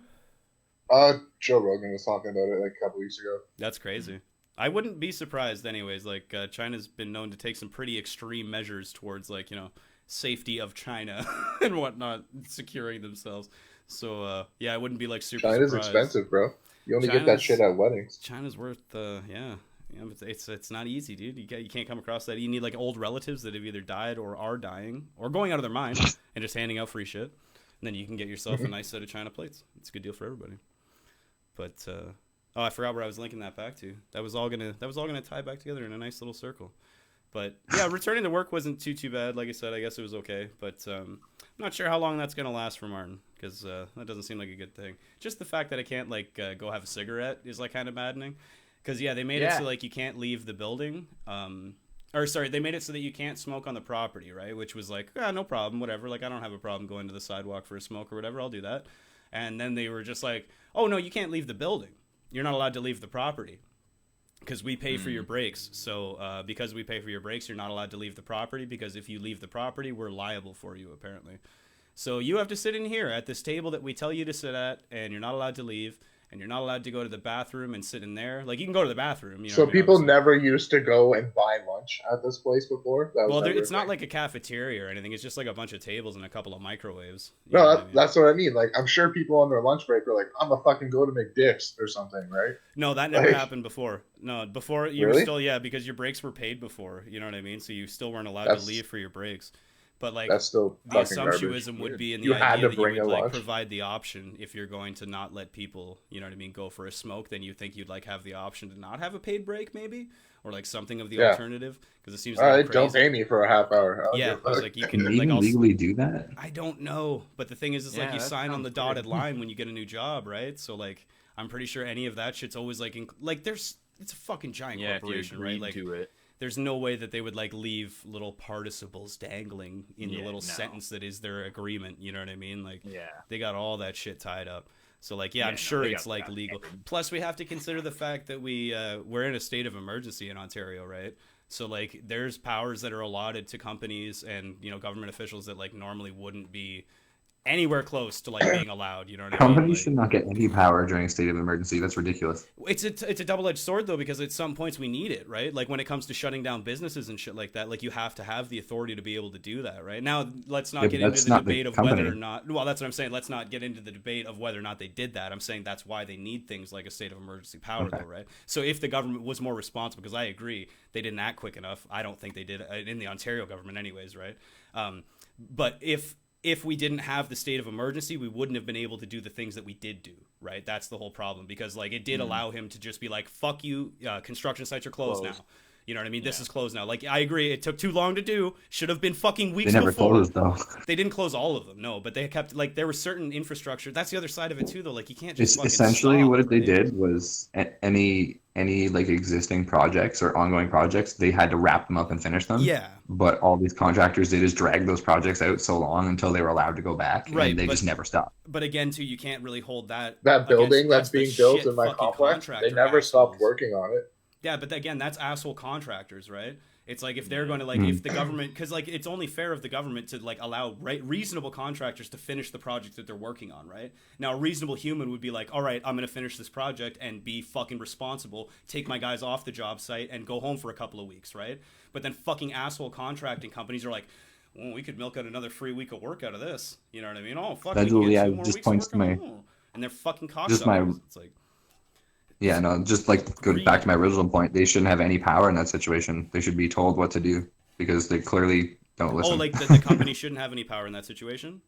Joe Rogan was talking about it like a couple weeks ago. That's crazy. I wouldn't be surprised anyways. Like China's been known to take some pretty extreme measures towards like, you know, safety of China and whatnot, securing themselves. So yeah, I wouldn't be like super China's surprised. expensive, bro. You only get that shit at weddings. China's worth yeah, but it's not easy, dude. You can't come across that. You need like old relatives that have either died or are dying or going out of their mind and just handing out free shit. And then you can get yourself a nice set of China plates. It's a good deal for everybody. But oh, I forgot where I was linking that back to. That was all gonna tie back together in a nice little circle. But yeah, returning to work wasn't too bad. Like I said, I guess it was okay. But I'm not sure how long that's gonna last for Martin because that doesn't seem like a good thing. Just the fact that I can't like go have a cigarette is like kind of maddening. Because yeah, they made it so like you can't leave the building. Or sorry, they made it so that you can't smoke on the property, right? Which was like, no problem, whatever. Like I don't have a problem going to the sidewalk for a smoke or whatever. I'll do that. And then they were just like, oh no, you can't leave the building. You're not allowed to leave the property. Because we pay for your breaks. So because we pay for your breaks, you're not allowed to leave the property. Because if you leave the property, we're liable for you, apparently. So you have to sit in here at this table that we tell you to sit at, and you're not allowed to leave. And you're not allowed to go to the bathroom and sit in there. Like, you can go to the bathroom. You know so people obviously. never used to go and buy lunch at this place before? It's not like a cafeteria or anything. It's just like a bunch of tables and a couple of microwaves. That's what I mean. Like, I'm sure people on their lunch break were like, I'm going to fucking go to McDick's or something, right? No, that never happened before. No, before you really? were still, because your breaks were paid before. You know what I mean? So you still weren't allowed to leave for your breaks. But like that's still the assumptuism would be in the idea that you would like provide the option if you're going to not let people, you know what I mean, go for a smoke, then you think you'd like have the option to not have a paid break maybe, or like something of the alternative, because it seems like don't pay me for a half hour. Yeah, I was like, you can like legally do that. I don't know, but the thing is like you sign on the dotted line when you get a new job, right? So like I'm pretty sure any of that shit's always like it's a fucking giant corporation, right? Like to it. There's no way that they would like leave little participles dangling in the little sentence that is their agreement. You know what I mean? Like, they got all that shit tied up. So like, I'm sure it's like legal. Plus, we have to consider the fact that we're in a state of emergency in Ontario, right? So like, there's powers that are allotted to companies and government officials that like normally wouldn't be anywhere close to like being allowed, you know what I mean? Companies should not get any power during a state of emergency. That's ridiculous. It's a double-edged sword though, because at some points we need it, right? Like when it comes to shutting down businesses and shit like that, like you have to have the authority to be able to do that, right? Now let's not get into the debate of whether or not, well, that's what I'm saying. Let's not get into the debate of whether or not they did that. I'm saying that's why they need things like a state of emergency power though, right? So if the government was more responsible, because I agree, they didn't act quick enough. I don't think they did in the Ontario government anyways, right? But if we didn't have the state of emergency, we wouldn't have been able to do the things that we did do, right? That's the whole problem, because like it did allow him to just be like, fuck you, construction sites are closed now. You know what I mean? This is closed now. Like, I agree. It took too long to do. Should have been fucking weeks They never before. closed though. They didn't close all of them, no. But they kept, like, there was certain infrastructure. That's the other side of it, too, though. Like, you can't just fucking Essentially, stop, what they right? did was any like existing projects or ongoing projects, they had to wrap them up and finish them. Yeah. But all these contractors did is drag those projects out so long until they were allowed to go back, Right, and they but- just never stopped. But again, too, you can't really hold that building against that's the being built shit in my fucking complex, they contractor never stopped assholes. working on it. Yeah, but again, that's asshole contractors, right? It's like if they're going to, like, if the government, because, like, it's only fair of the government to, like, allow reasonable contractors to finish the project that they're working on, right? Now, a reasonable human would be like, all right, I'm going to finish this project and be fucking responsible, take my guys off the job site and go home for a couple of weeks, right? But then fucking asshole contracting companies are like, well, we could milk out another free week of work out of this. You know what I mean? Oh, fuck, That's we can what- get yeah, 2 more just weeks of points work to my- on it. And they're fucking Just my- cocksuckers. It's like, Yeah, no, just like go back to my original point. They shouldn't have any power in that situation. They should be told what to do because they clearly don't listen. oh, like the company shouldn't have any power in that situation?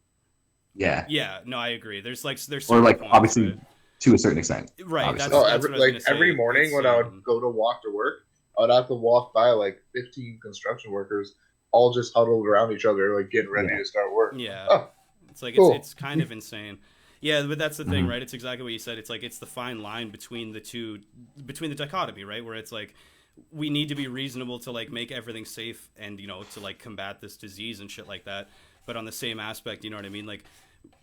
yeah, Yeah, no, I agree. There's or certain like points, obviously right? to a certain extent. Right, obviously. that's Oh, what I every, was like gonna say. every morning It's, when I would go to walk to work, I would have to walk by like 15 construction workers, all just huddled around each other, like getting ready to start work. yeah, Oh, it's like cool. it's kind of insane. Yeah, but that's the thing, right? It's exactly what you said. It's like it's the fine line between the dichotomy, right? Where it's like we need to be reasonable to like make everything safe and to like combat this disease and shit like that. But on the same aspect, you know what I mean? Like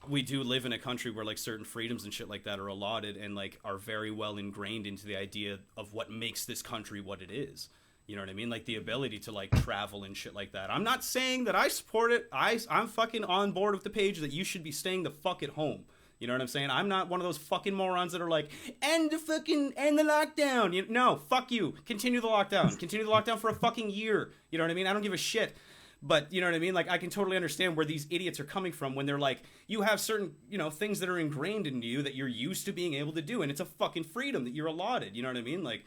we do live in a country where like certain freedoms and shit like that are allotted and like are very well ingrained into the idea of what makes this country what it is. You know what I mean? Like the ability to like travel and shit like that. I'm not saying that I support it. I'm fucking on board with the page that you should be staying the fuck at home. You know what I'm saying? I'm not one of those fucking morons that are like, end the lockdown. No, fuck you. Continue the lockdown. Continue the lockdown for a fucking year. You know what I mean? I don't give a shit. But you know what I mean? Like I can totally understand where these idiots are coming from when they're like, you have certain, things that are ingrained into you that you're used to being able to do, and it's a fucking freedom that you're allotted. You know what I mean? Like,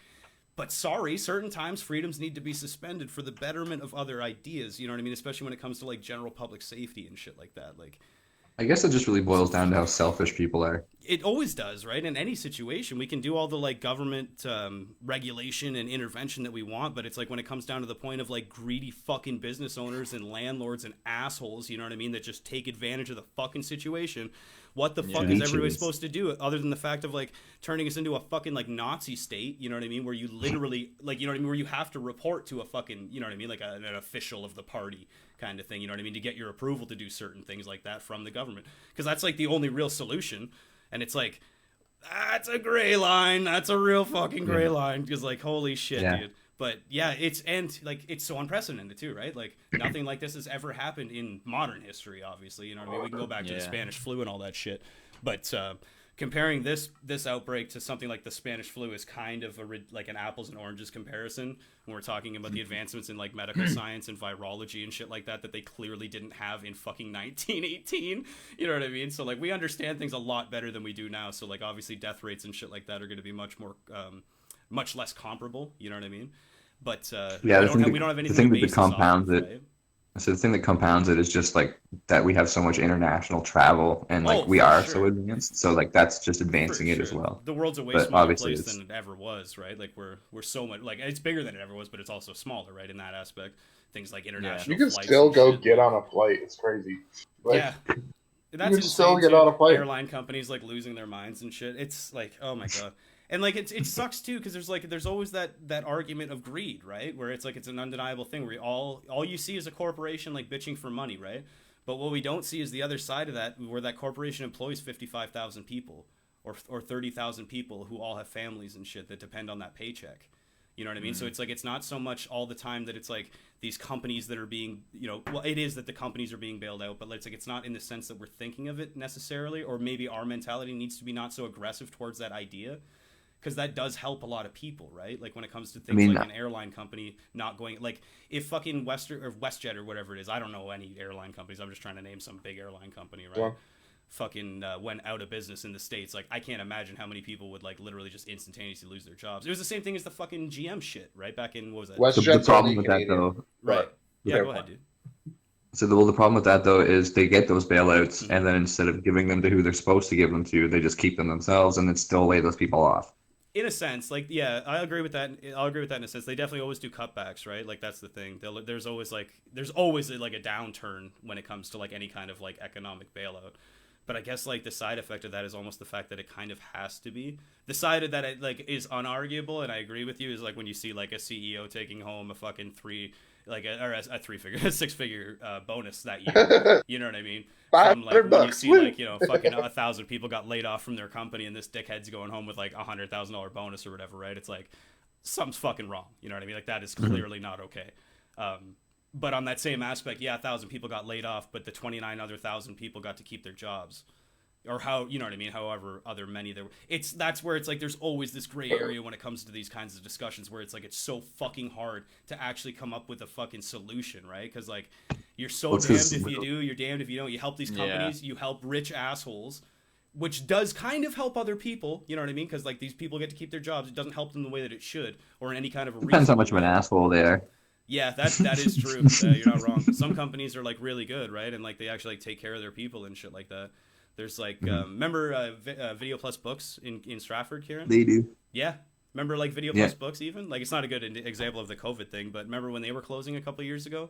but sorry, certain times freedoms need to be suspended for the betterment of other ideas. You know what I mean? Especially when it comes to like general public safety and shit like that. Like, I guess it just really boils down to how selfish people are. it always does, right? In any situation, we can do all the like government regulation and intervention that we want, but it's like when it comes down to the point of like greedy fucking business owners and landlords and assholes, you know what I mean, that just take advantage of the fucking situation. What the fuck is everybody supposed to do other than the fact of like turning us into a fucking like Nazi state, you know what I mean, where you literally like, you know what I mean, where you have to report to a fucking, you know what I mean, like an official of the party kind of thing, you know what I mean, to get your approval to do certain things like that from the government, because that's like the only real solution. And it's like, that's a gray line. That's a real fucking gray line. Because like, holy shit, dude. But yeah, it's so unprecedented too, right? Like nothing like this has ever happened in modern history, obviously. You know what I mean? We can go back to the Spanish flu and all that shit. But comparing this outbreak to something like the Spanish flu is kind of like an apples and oranges comparison when we're talking about the advancements in like medical science and virology and shit like that they clearly didn't have in fucking 1918. You know what I mean? So like we understand things a lot better than we do now. So like obviously death rates and shit like that are going to be much more much less comparable. You know what I mean? But we don't have anything. The thing to that base compounds this off, it. right? So the thing that compounds it is just like that we have so much international travel and like we are so advanced. So like that's just advancing it as well. The world's a way But smaller obviously place than it ever was, right? Like we're so much like it's bigger than it ever was, but it's also smaller, right? In that aspect, things like international. You can flights still and go shit, get like- on a flight. It's crazy. Like, Yeah. That's can still insane, get too. on a plane. Airline companies like losing their minds and shit. It's like, oh my god. And like it sucks too because there's always that argument of greed, right? Where it's like it's an undeniable thing where all you see is a corporation like bitching for money, right? But what we don't see is the other side of that, where that corporation employs 55,000 people or 30,000 people who all have families and shit that depend on that paycheck. You know what I mean? So it's like it's not so much all the time that it's like these companies that are being, well, it is that the companies are being bailed out, but it's like it's not in the sense that we're thinking of it necessarily, or maybe our mentality needs to be not so aggressive towards that idea. Because that does help a lot of people, right? Like when it comes to things like an airline company not going, like if fucking WestJet or whatever it is, I don't know any airline companies. I'm just trying to name some big airline company, right? Yeah. Fucking went out of business in the States. Like I can't imagine how many people would like literally just instantaneously lose their jobs. It was the same thing as the fucking GM shit, right? Back in what was that? WestJet's the problem with that though, right? Yeah, go ahead, dude. So the problem with that though is they get those bailouts and then instead of giving them to who they're supposed to give them to, they just keep them themselves and then still lay those people off. in a sense, like, yeah, I agree with that. I'll agree with that in a sense. They definitely always do cutbacks, right? Like, that's the thing. There's always like a downturn when it comes to like any kind of like economic bailout. But I guess like the side effect of that is almost the fact that it kind of has to be. The side that it like is unarguable, and I agree with you, is like when you see like a CEO taking home a fucking six-figure bonus that year. You know what I mean? From like when you see like, you know, fucking 1,000 people got laid off from their company, and this dickhead's going home with like $100,000 bonus or whatever, right? It's like something's fucking wrong. You know what I mean? Like that is clearly not okay. But on that same aspect, yeah, 1,000 people got laid off, but the 29 other 1,000 people got to keep their jobs, or how, you know what I mean? However, other many there. That's where it's like there's always this gray area when it comes to these kinds of discussions, where it's like it's so fucking hard to actually come up with a fucking solution, right? Because like you're so damned if you do, you're damned if you don't. You help these companies, you help rich assholes, which does kind of help other people, you know what I mean? Because like these people get to keep their jobs. It doesn't help them the way that it should, or in any kind of a depends how much of an asshole they are. Yeah, that is true. You're not wrong. Some companies are like really good, right? And like they actually like take care of their people and shit like that. There's like, remember Video Plus Books in Stratford, Keiryn? They do. Yeah. Remember like Video Plus Books even? Like it's not a good example of the COVID thing, but remember when they were closing a couple of years ago?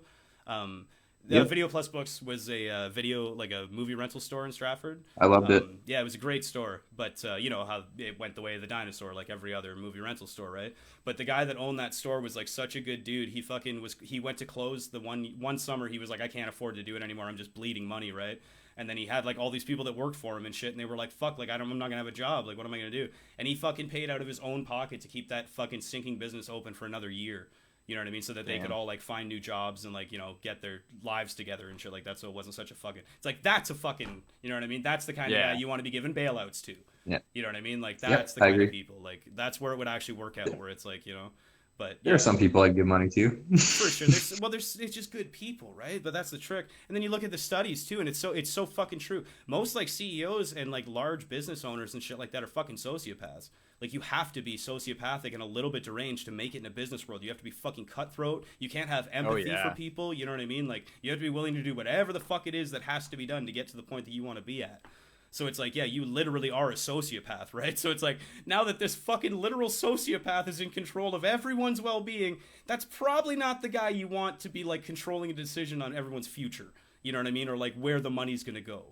Video Plus Books was a like a movie rental store in Stratford. I loved it. Yeah, it was a great store, but you know how it went the way of the dinosaur, like every other movie rental store, right? But the guy that owned that store was like such a good dude. He went to close the one summer. He was like, I can't afford to do it anymore. I'm just bleeding money, right? And then he had like all these people that worked for him and shit, and they were like, fuck, like I'm not gonna have a job. Like what am I gonna do? And he fucking paid out of his own pocket to keep that fucking sinking business open for another year. You know what I mean? So that they could all like find new jobs and like, you know, get their lives together and shit like that. So it wasn't such a fucking, it's like, that's a fucking, you know what I mean? That's the kind of guy you want to be giving bailouts to. Yeah. You know what I mean? Like that's the kind of people, like that's where it would actually work out, where it's like, you know, but there are some people I'd give money to. For sure. It's just good people, right? But that's the trick. And then you look at the studies too, and it's so fucking true. Most like CEOs and like large business owners and shit like that are fucking sociopaths. Like you have to be sociopathic and a little bit deranged to make it in a business world. You have to be fucking cutthroat. You can't have empathy for people. You know what I mean? Like you have to be willing to do whatever the fuck it is that has to be done to get to the point that you want to be at. So it's like, yeah, you literally are a sociopath, right? So it's like, now that this fucking literal sociopath is in control of everyone's well-being, that's probably not the guy you want to be like controlling a decision on everyone's future. You know what I mean? Or like where the money's gonna go.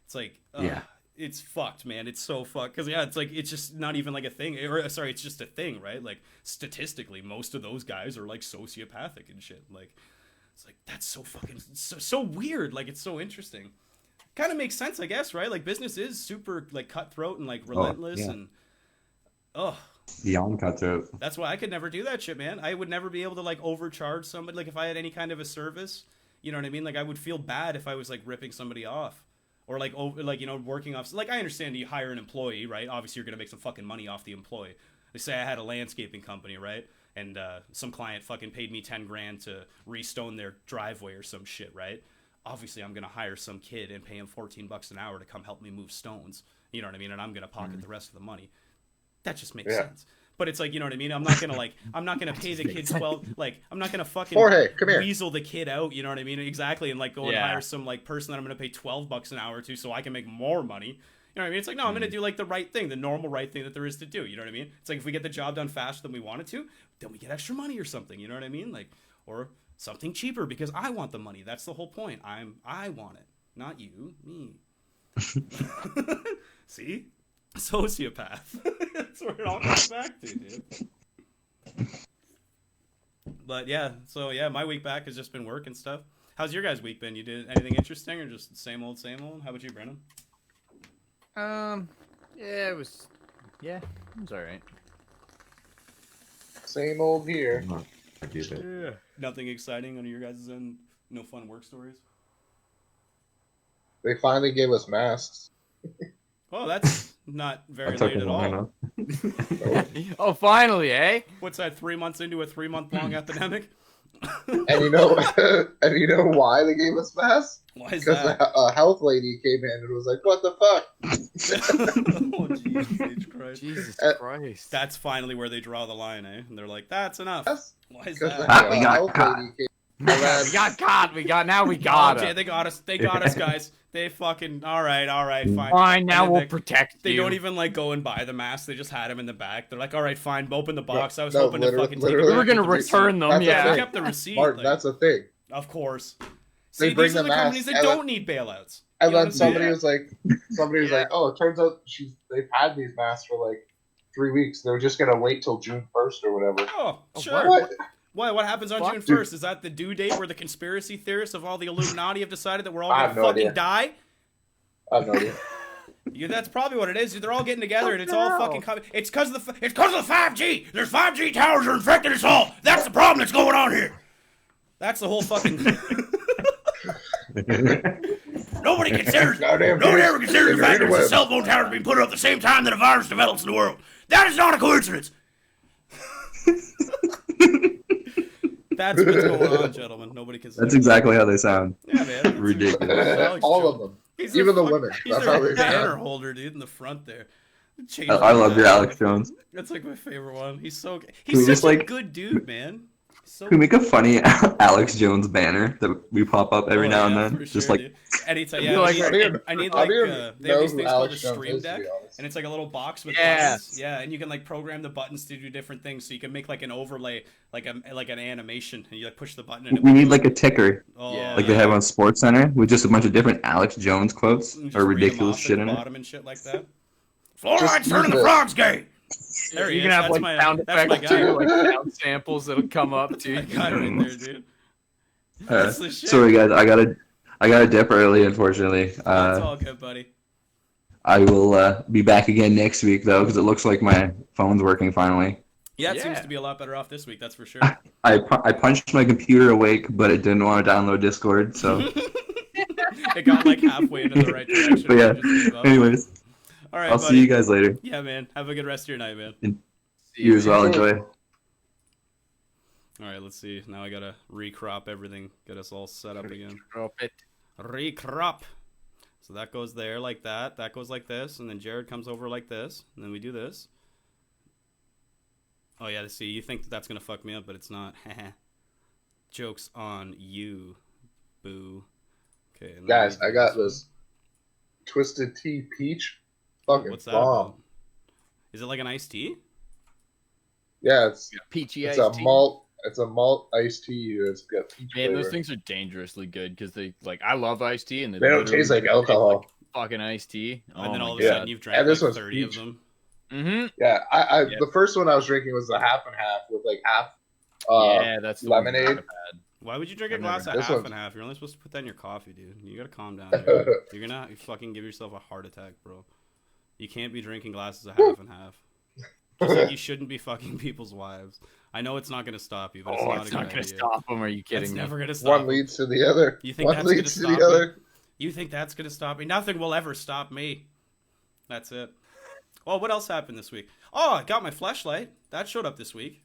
It's like, it's fucked, man. It's so fucked. Because it's like, it's just not even like a thing. Or sorry, it's just a thing, right? Like statistically, most of those guys are like sociopathic and shit. Like, it's like, that's so fucking, so weird. Like, it's so interesting. Kind of makes sense, I guess, right? Like business is super like cutthroat and like relentless and beyond cutthroat. That's why I could never do that shit, man. I would never be able to like overcharge somebody. Like if I had any kind of a service, you know what I mean? Like I would feel bad if I was like ripping somebody off or like you know, working off. Like I understand you hire an employee, right? Obviously you're gonna make some fucking money off the employee. They say I had a landscaping company, right? And some client fucking paid me $10,000 to restone their driveway or some shit, right? Obviously I'm going to hire some kid and pay him $14 an hour to come help me move stones. You know what I mean? And I'm going to pocket the rest of the money. That just makes sense. But it's like, you know what I mean? I'm not going to pay the kid 12, like, I'm not going to fucking weasel the kid out. You know what I mean? Exactly. And like go and hire some like person that I'm going to pay $12 an hour to so I can make more money. You know what I mean? It's like, no, I'm going to do like the right thing, the normal right thing that there is to do. You know what I mean? It's like if we get the job done faster than we wanted to, then we get extra money or something. You know what I mean? Like, or something cheaper because I want the money. That's the whole point. I want it, not you, me. See, sociopath. That's where it all comes back to, dude. But yeah, so yeah, my week back has just been work and stuff. How's your guys' week been? You did anything interesting or just same old, same old? How about you, Brennan? It was all right. Same old here. Yeah. Nothing exciting on your guys' end? No fun work stories? They finally gave us masks. Oh, that's not very late at all. Oh, finally, eh? What's that, 3 months into a 3-month-long epidemic? And you know why they gave us masks? Why is that? Because a health lady came in and was like, what the fuck? Oh, Jesus Christ. Jesus Christ. That's finally where they draw the line, eh? And they're like, that's enough. Yes. Why is that? We got caught. We got caught. Now we got Okay, it. they got us. They got us, guys. They fucking all right, fine. Fine, now we'll protect They you. don't even like go and buy the mask. They just had him in the back. They're like, all right, fine, open the box. I was No, hoping to fucking take it. We were gonna return them. That's They a thing. kept the receipt. Martin, like, that's a thing. of course. They See, bring these are the the companies mask, that and don't need bailouts. And You know then what I'm saying? somebody was like, oh, it turns out they've had these masks for like 3 weeks. They were just gonna wait till June 1st or whatever. Oh, sure. What? What happens on June 1st? Is that the due date where the conspiracy theorists of all the Illuminati have decided that we're all gonna fucking die? I have no idea. Yeah, that's probably what it is. They're all getting together and it's all fucking coming. It's because of the 5G. There's 5G towers that are infecting us all. That's the problem that's going on here. That's the whole fucking. Nobody ever considers the fact that the cell phone towers being put up at the same time that a virus develops in the world. That is not a coincidence. That's what's going on, gentlemen. Nobody can. That's exactly how they sound. Yeah, man. Ridiculous. All of them. Even the women. He's That's their how they banner sound. holder, dude, in the front there. I love your Alex Jones. That's like my favorite one. He's Can he's we such just, a like- good dude, man. So Can we make a funny Alex Jones banner that we pop up every now and then? for Just sure, like dude. Anytime, I feel like- I need I like don't even they have know these who things called a Alex Jones stream is, to deck, be honest. and it's like a little box with Yes. buttons. Yeah, and you can like program the buttons to do different things. So you can make like an overlay, like an animation, and you like push the button. And it we will need do like it. a ticker, Oh, like they have on Sports Center, with just a bunch of different Alex Jones quotes And just or read 'em ridiculous off shit at in the it. bottom and shit like that. Fluoride's use turning the the- frogs gay. There he You is. can have That's like my sound that's my effects guy. too, like sound samples that'll come up too. I got it right there, dude. That's the shit. Sorry guys, I gotta dip early, unfortunately. That's all good, buddy. I will be back again next week though, because it looks like my phone's working finally. Yeah, it Yeah. seems to be a lot better off this week. That's for sure. I punched my computer awake, but it didn't want to download Discord, so. It got like halfway into the right direction. But yeah, and just gave up. anyways, All right, I'll buddy. see you guys later. Yeah, man. Have a good rest of your night, man. You as well. Enjoy. All right, let's see. Now I gotta recrop everything, get us all set up again. Drop it. Recrop. So that goes there like that. That goes like this, and then Jarrod comes over like this, and then we do this. Oh yeah, see, you think that's gonna fuck me up, but it's not. Joke's on you, boo. Okay. and then Guys, we I do got one. this Twisted Tea Peach. Fucking What's that bomb. about? Is it like an iced tea? Yeah, it's Peachy it's iced a tea. malt. It's a malt iced tea. It's got peach Man, flavor. those things are dangerously good because they like I love iced tea and They don't taste like literally alcohol. taste like fucking iced tea. And then all of a God. sudden you've drank And this like one's 30 of peach. them. Mm-hmm. Yeah, I Yeah. the first one I was drinking was the half and half with like half. Yeah, that's the lemonade. one I've had. Why would you drink a I've glass never- of This half one's- and half? You're only supposed to put that in your coffee, dude. You gotta calm down. Dude. You're gonna fucking give yourself a heart attack, bro. You can't be drinking glasses of half and half. Just like you shouldn't be fucking people's wives. I know it's not gonna stop you, but it's not It's a not good gonna idea. stop them. Are you It's kidding me? never gonna stop. One you. leads to the other. You think One that's leads to gonna the stop me? other. You think that's gonna stop me? Nothing will ever stop me. That's it. Well, what else happened this week? Oh, I got my Fleshlight. That showed up this week.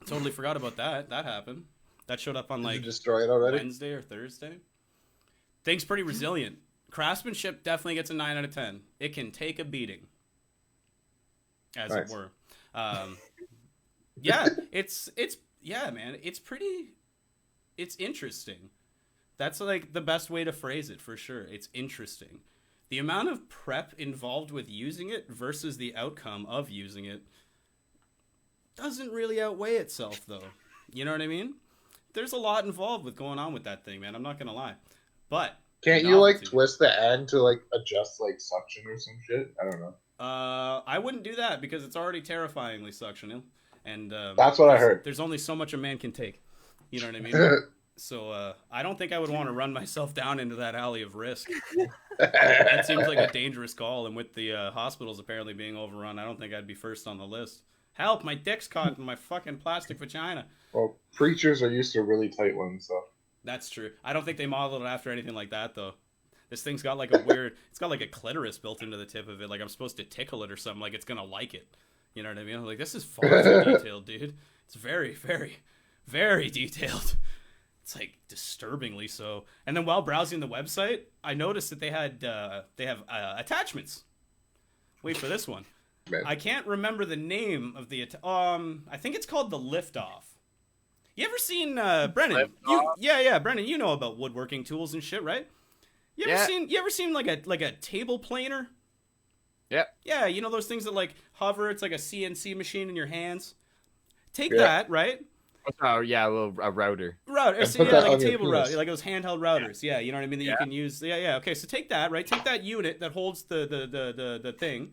Totally forgot about that. That happened. That showed up on Did you like destroy it already? Wednesday or Thursday. Thing's pretty resilient. Craftsmanship definitely gets a 9 out of 10. It can take a beating, as Nice. it were. Yeah, it's yeah, man. It's interesting. That's like the best way to phrase it for sure. It's interesting. The amount of prep involved with using it versus the outcome of using it doesn't really outweigh itself, though. You know what I mean? There's a lot involved with going on with that thing, man. I'm not gonna lie, but Can't the you like novelty- twist the end to like adjust like suction or some shit? I don't know. I wouldn't do that because it's already terrifyingly suctional, and That's what I heard. There's only so much a man can take. You know what I mean? So I don't think I would want to run myself down into that alley of risk. That seems like a dangerous call, and with the hospitals apparently being overrun, I don't think I'd be first on the list. Help! My dick's caught in my fucking plastic vagina. Well, preachers are used to really tight ones, so. That's true. I don't think they modeled it after anything like that, though. This thing's got like a weird... It's got like a clitoris built into the tip of it. Like I'm supposed to tickle it or something. Like it's going to like it. You know what I mean? I'm like, this is far too detailed, dude. It's very, very, very detailed. It's like disturbingly so. And then while browsing the website, I noticed that they have attachments. Wait for this one. Man. I can't remember the name of the... I think it's called the Liftoff. You ever seen Brennan? Liftoff? Yeah, Brennan. You know about woodworking tools and shit, right? You ever seen like a table planer? Yep. Yeah, you know those things that like hover. It's like a CNC machine in your hands. Take that, right? Oh yeah, a router. Router, so yeah, like a table router, like those handheld routers. Yeah, you know what I mean. That you can use. Yeah. Okay, so take that, right? Take that unit that holds the thing.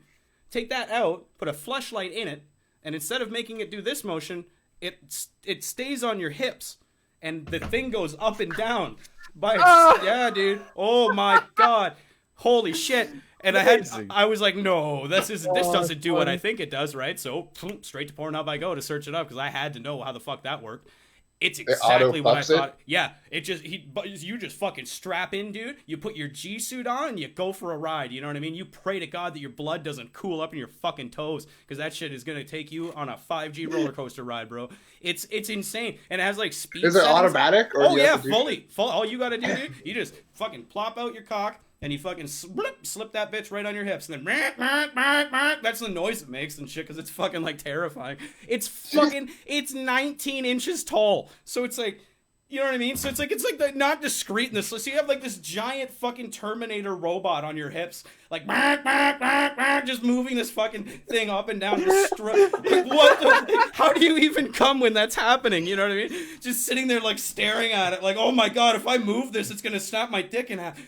Take that out. Put a fleshlight in it, and instead of making it do this motion, it stays on your hips, and the thing goes up and down. Yeah, dude. Oh my god. Holy shit. And I was like, no, this doesn't do what I think it does, right? So straight to Pornhub I go to search it up because I had to know how the fuck that worked. It's exactly what I thought. Yeah, you just fucking strap in, dude. You put your G suit on and you go for a ride. You know what I mean? You pray to God that your blood doesn't cool up in your fucking toes because that shit is gonna take you on a 5G roller coaster ride, bro. It's insane, and it has like speed. Is it settings. automatic? Or fully. All you gotta do, dude, you just fucking plop out your cock. And you fucking slip that bitch right on your hips, and then that's the noise it makes and shit, because it's fucking like terrifying. It's 19 inches tall, so it's like, you know what I mean? So it's like not discreet in this. So you have like this giant fucking Terminator robot on your hips, like just moving this fucking thing up and down. How do you even come when that's happening? You know what I mean? Just sitting there like staring at it, like, oh my god, if I move this, it's gonna snap my dick in half.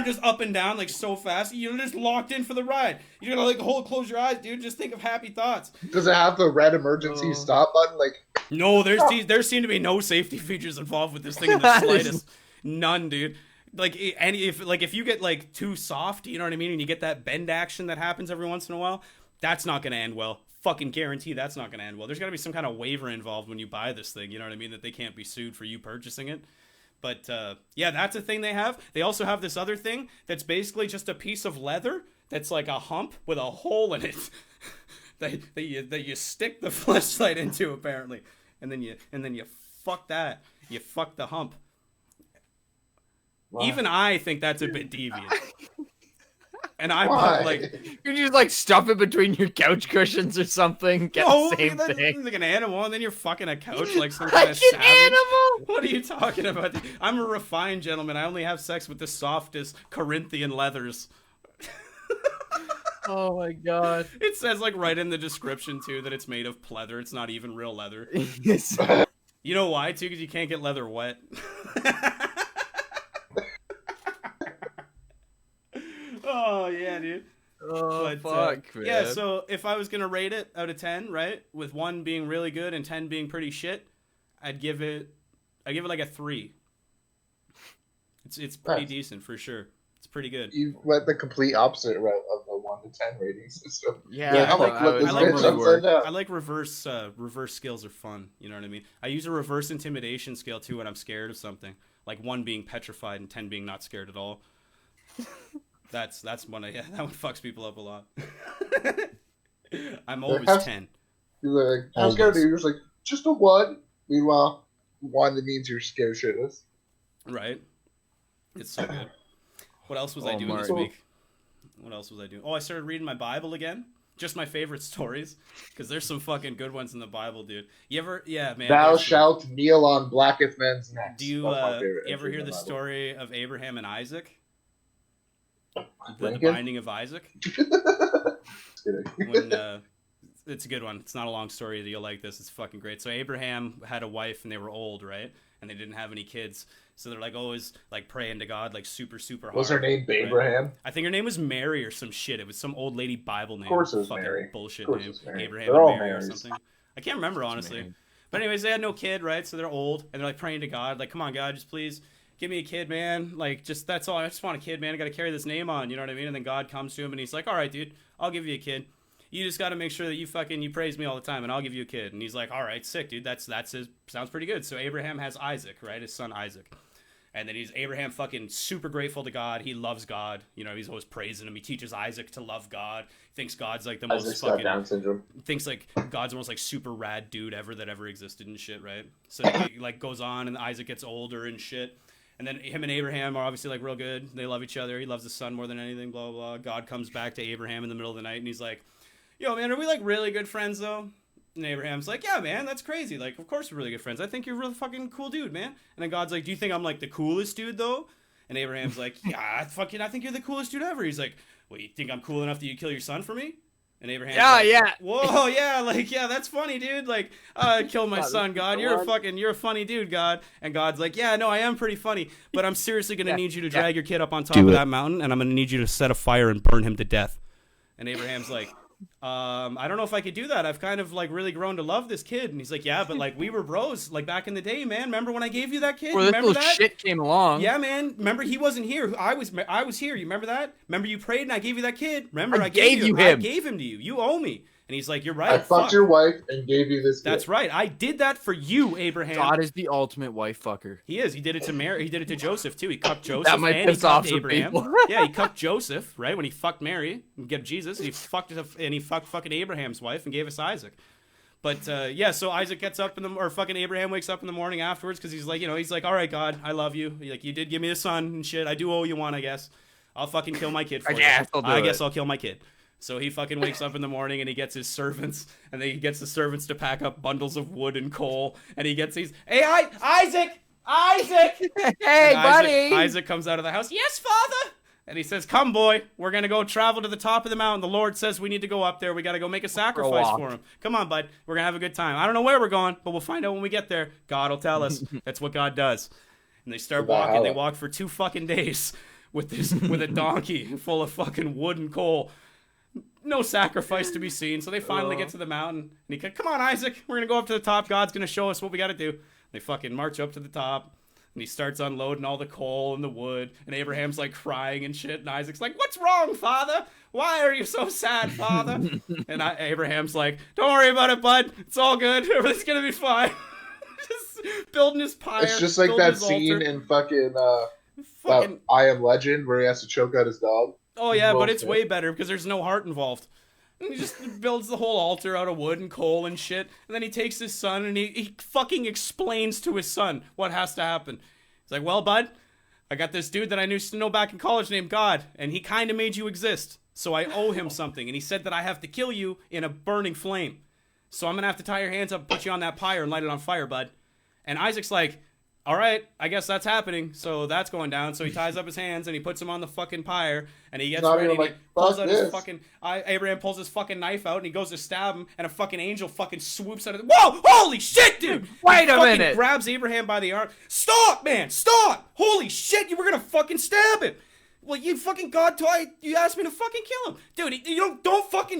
Just up and down like so fast. You're just locked in for the ride. You're gonna like close your eyes, dude. Just think of happy thoughts. Does it have the red emergency stop button? Like, no, there seem to be no safety features involved with this thing in the slightest. None, dude. Like if you get like too soft, you know what I mean, and you get that bend action that happens every once in a while, that's not gonna end well. Fucking guarantee that's not gonna end well. There's gotta be some kind of waiver involved when you buy this thing, you know what I mean, that they can't be sued for you purchasing it. But yeah, that's a thing they have. They also have this other thing that's basically just a piece of leather that's like a hump with a hole in it that you stick the fleshlight into, apparently, and then you fuck that. You fuck the hump. Wow. Even I think that's a bit deviant. And I'm like, you just like stuff it between your couch cushions or something. Get the same thing. Like an animal, and then you're fucking a couch like some kind of savage. Animal? What are you talking about? I'm a refined gentleman. I only have sex with the softest Corinthian leathers. Oh my god! It says like right in the description too that it's made of pleather. It's not even real leather. You know why too? Because you can't get leather wet. Oh yeah, dude. Oh fuck, man. Yeah, so if I was gonna rate it out of 10, right, with 1 being really good and 10 being pretty shit, I'd give it like a 3. It's pretty decent for sure. It's pretty good. You went the complete opposite route of the 1 to 10 rating system. Yeah, I like reverse scales are fun. You know what I mean? I use a reverse intimidation scale too when I'm scared of something, like 1 being petrified and 10 being not scared at all. That's one. Yeah, that one fucks people up a lot. I'm always 10. You're like, how scared are you? You're just like, just a 1. Meanwhile, 1 that means you're scared shitless. Right. It's so good. What else was I doing this week? What else was I doing? Oh, I started reading my Bible again. Just my favorite stories, because there's some fucking good ones in the Bible, dude. Yeah, man. Thou shalt kneel on blackest men's necks. Do you ever hear the story of Abraham and Isaac? The binding of Isaac. It's a good one. It's not a long story. You'll like this. It's fucking great. So Abraham had a wife and they were old, right? And they didn't have any kids. So they're like always like praying to God, like super, super hard. Was her name Abraham? Right? I think her name was Mary or some shit. It was some old lady Bible name. Of course it was fucking Mary. Bullshit name. Abraham and Mary or something. I can't remember, honestly. But anyways, they had no kid, right? So they're old and they're like praying to God, like, come on, God, just please give me a kid, man. Like, just, that's all. I just want a kid, man. I got to carry this name on. You know what I mean? And then God comes to him and he's like, all right, dude, I'll give you a kid. You just got to make sure that you praise me all the time and I'll give you a kid. And he's like, all right, sick, dude. That's his, sounds pretty good. So Abraham has Isaac, right? His son Isaac. And then Abraham fucking super grateful to God. He loves God. You know, he's always praising him. He teaches Isaac to love God. Thinks God's like the most fucking, Down syndrome. Thinks like God's the most like super rad dude ever that ever existed and shit, right? So he like goes on and Isaac gets older and shit. And then him and Abraham are obviously like real good. They love each other. He loves his son more than anything, blah, blah, blah. God comes back to Abraham in the middle of the night and he's like, yo, man, are we like really good friends though? And Abraham's like, yeah, man, that's crazy. Like, of course we're really good friends. I think you're a really fucking cool dude, man. And then God's like, do you think I'm like the coolest dude though? And Abraham's like, yeah, I think you're the coolest dude ever. He's like, well, you think I'm cool enough that you kill your son for me? And Abraham's like, whoa, yeah, like, yeah, that's funny, dude. Like, I killed my son, God. You're a funny dude, God. And God's like, yeah, no, I am pretty funny, but I'm seriously going to need you to drag your kid up on top of that mountain, and I'm going to need you to set a fire and burn him to death. And Abraham's like, I don't know if I could do that. I've kind of like really grown to love this kid. And he's like, yeah, but like we were bros like back in the day, man. Remember when I gave you that kid? Well, remember that shit came along. Yeah, man. Remember he wasn't here. I was here. You remember that? Remember you prayed and I gave you that kid? Remember I gave you him. I gave him to you. You owe me. And he's like, you're right. I fucked your wife and gave you this kid. That's right. I did that for you, Abraham. God is the ultimate wife fucker. He is. He did it to Mary. He did it to Joseph too. He cucked Joseph. That might and piss he off cucked some Abraham. people. Yeah, he cucked Joseph, right? When he fucked Mary and gave Jesus, he fucked fucking Abraham's wife and gave us Isaac. But yeah, so Isaac gets up or fucking Abraham wakes up in the morning afterwards because he's like, he's like, all right, God, I love you. Like you did give me a son and shit. I do owe you one, I guess. I'll fucking kill my kid for you. I guess I'll kill my kid. So he fucking wakes up in the morning and he gets his servants, and then he gets the servants to pack up bundles of wood and coal, and he gets these, hey, Isaac! Hey, buddy! Isaac comes out of the house, yes, Father! And he says, come, boy, we're going to go travel to the top of the mountain. The Lord says we need to go up there. We got to go make a sacrifice for him. Come on, bud. We're going to have a good time. I don't know where we're going, but we'll find out when we get there. God will tell us. That's what God does. And they start walking. They walk for 2 fucking days with a donkey full of fucking wood and coal. No sacrifice to be seen. So they finally get to the mountain. And he goes, come on, Isaac. We're going to go up to the top. God's going to show us what we got to do. They fucking march up to the top. And he starts unloading all the coal and the wood. And Abraham's like crying and shit. And Isaac's like, what's wrong, Father? Why are you so sad, Father? And Abraham's like, don't worry about it, bud. It's all good. Everything's going to be fine. Just building his pyre. It's just like that scene in fucking I Am Legend where he has to choke out his dog. Oh, yeah, but it's way better because there's no heart involved. And he just builds the whole altar out of wood and coal and shit. And then he takes his son and he fucking explains to his son what has to happen. He's like, well, bud, I got this dude that I used to know back in college named God, and he kind of made you exist. So I owe him something. And he said that I have to kill you in a burning flame. So I'm going to have to tie your hands up, put you on that pyre, and light it on fire, bud. And Isaac's like, all right, I guess that's happening. So that's going down. So he ties up his hands and he puts them on the fucking pyre, and he gets ready. And he pulls out his fucking Abraham pulls his fucking knife out and he goes to stab him, and a fucking angel fucking swoops out of the whoa! Holy shit, dude! Wait a minute! Grabs Abraham by the arm. Stop, man! Stop! Holy shit! You were gonna fucking stab him. Well, you fucking you asked me to fucking kill him, dude. You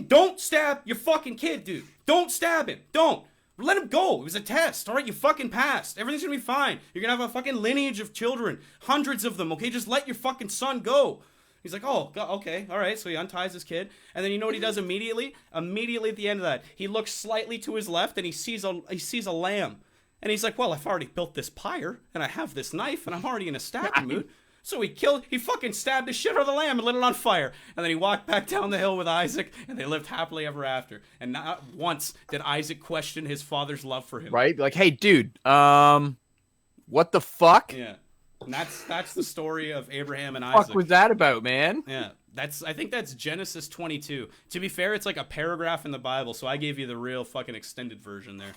don't stab your fucking kid, dude. Don't stab him. Don't. Let him go. It was a test. All right, you fucking passed. Everything's going to be fine. You're going to have a fucking lineage of children. Hundreds of them, okay? Just let your fucking son go. He's like, oh, God, okay, all right. So he unties his kid. And then you know what he does immediately? Immediately at the end of that, he looks slightly to his left and he sees a lamb. And he's like, well, I've already built this pyre and I have this knife and I'm already in a stabbing mood. So he fucking stabbed the shit out of the lamb and lit it on fire. And then he walked back down the hill with Isaac, and they lived happily ever after. And not once did Isaac question his father's love for him. Right? Like, hey, dude, what the fuck? Yeah. And that's the story of Abraham and Isaac. What the fuck was that about, man? Yeah. I think that's Genesis 22. To be fair, it's like a paragraph in the Bible, so I gave you the real fucking extended version there.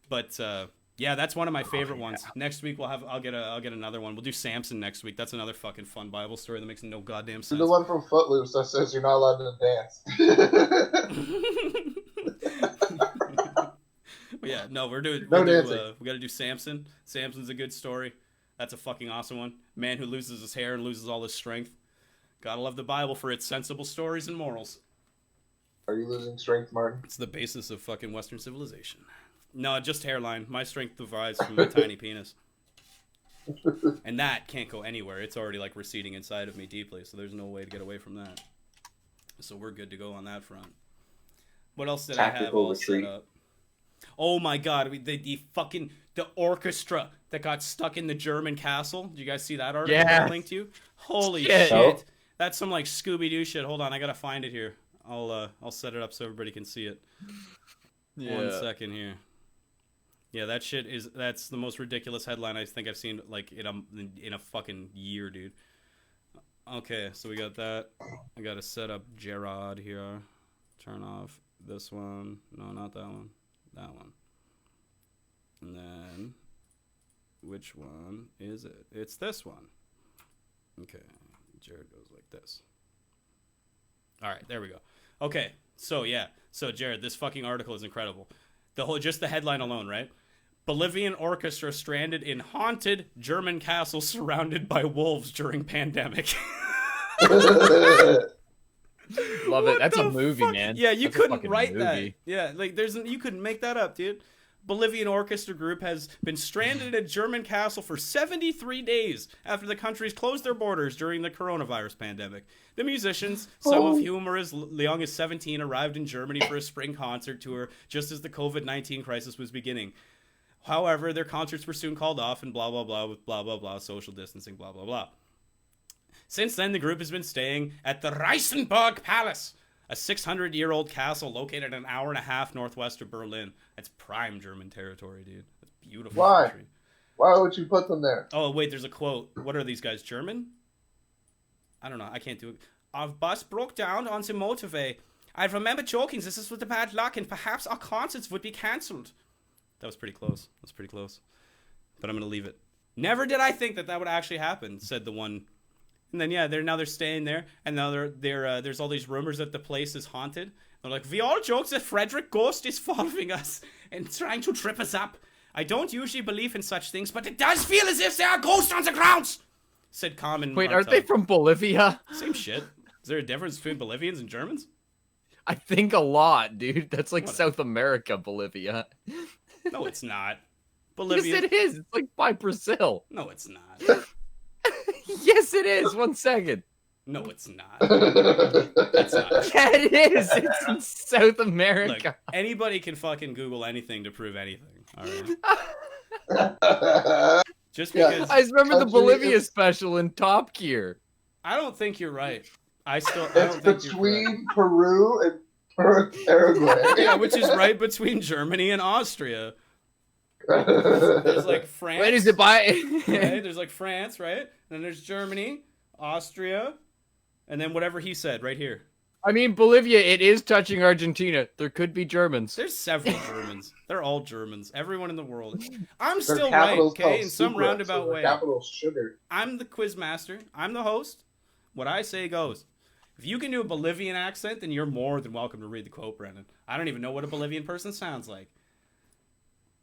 But yeah, that's one of my favorite ones. Next week I'll get another one. We'll do Samson next week. That's another fucking fun Bible story that makes no goddamn sense. The one from Footloose that says you're not allowed to dance. Yeah, no, we got to do Samson. Samson's a good story. That's a fucking awesome one. Man who loses his hair and loses all his strength. Gotta love the Bible for its sensible stories and morals. Are you losing strength, Martin? It's the basis of fucking Western civilization. No, just hairline. My strength derives from my tiny penis. And that can't go anywhere. It's already like receding inside of me deeply, so there's no way to get away from that. So we're good to go on that front. What else did I have all set up? Oh my god, the orchestra that got stuck in the German castle. Did you guys see that article I linked to you? Holy shit. That's some like Scooby-Doo shit. Hold on, I gotta find it here. I'll set it up so everybody can see it. Yeah. 1 second here. Yeah, that's the most ridiculous headline I think I've seen like in a fucking year, dude. Okay, so we got that. I gotta set up Jarrod here. Turn off this one. No, not that one. That one. And then which one is it? It's this one. Okay, Jarrod goes like this. All right, there we go. Okay, so Jarrod, this fucking article is incredible. Just the headline alone, right? Bolivian orchestra stranded in haunted German castle surrounded by wolves during pandemic. Love it. That's a movie, man. Yeah, you That's couldn't write that. movie. Yeah, like you couldn't make that up, dude. Bolivian orchestra group has been stranded at a German castle for 73 days after the countries closed their borders during the coronavirus pandemic. The musicians, some of whom are as young as 17, arrived in Germany for a spring concert tour just as the COVID-19 crisis was beginning. However, their concerts were soon called off and blah, blah, blah, with blah, blah, blah, social distancing, blah, blah, blah. Since then, the group has been staying at the Reisenburg Palace, a 600-year-old castle located an hour and a half northwest of Berlin. That's prime German territory, dude. That's beautiful. Why? Country. Why would you put them there? Oh, wait, there's a quote. What are these guys, German? I don't know. I can't do it. Our bus broke down on the motorway. I remember joking this is with the bad luck and perhaps our concerts would be cancelled. That was pretty close. But I'm going to leave it. Never did I think that would actually happen, said the one. And then, yeah, they're staying there. And now there's all these rumors that the place is haunted. They're like, we all joke that Frederick Ghost is following us and trying to trip us up. I don't usually believe in such things, but it does feel as if there are ghosts on the grounds, said Carmen. Wait, aren't they from Bolivia? Same shit. Is there a difference between Bolivians and Germans? I think a lot, dude. That's like South America, Bolivia. No, it's not. Bolivia. Yes, it is. It's like by Brazil. No, it's not. Yes, it is. 1 second. No, it's not. That's not. Yeah, it is. It's in South America. Look, anybody can fucking Google anything to prove anything. All right. Just because I remember the Bolivia special in Top Gear. I don't think you're right. I don't think between Peru and Paraguay. Yeah, which is right between Germany and Austria. There's like France. Wait, is it by? Right? There's like France, right? And then there's Germany, Austria, and then whatever he said right here. I mean, Bolivia, it is touching Argentina. There could be Germans. There's several Germans. They're all Germans. Everyone in the world. I'm still right, okay? In some roundabout way. Capital's sugar. I'm the quiz master. I'm the host. What I say goes. If you can do a Bolivian accent, then you're more than welcome to read the quote, Brennan. I don't even know what a Bolivian person sounds like.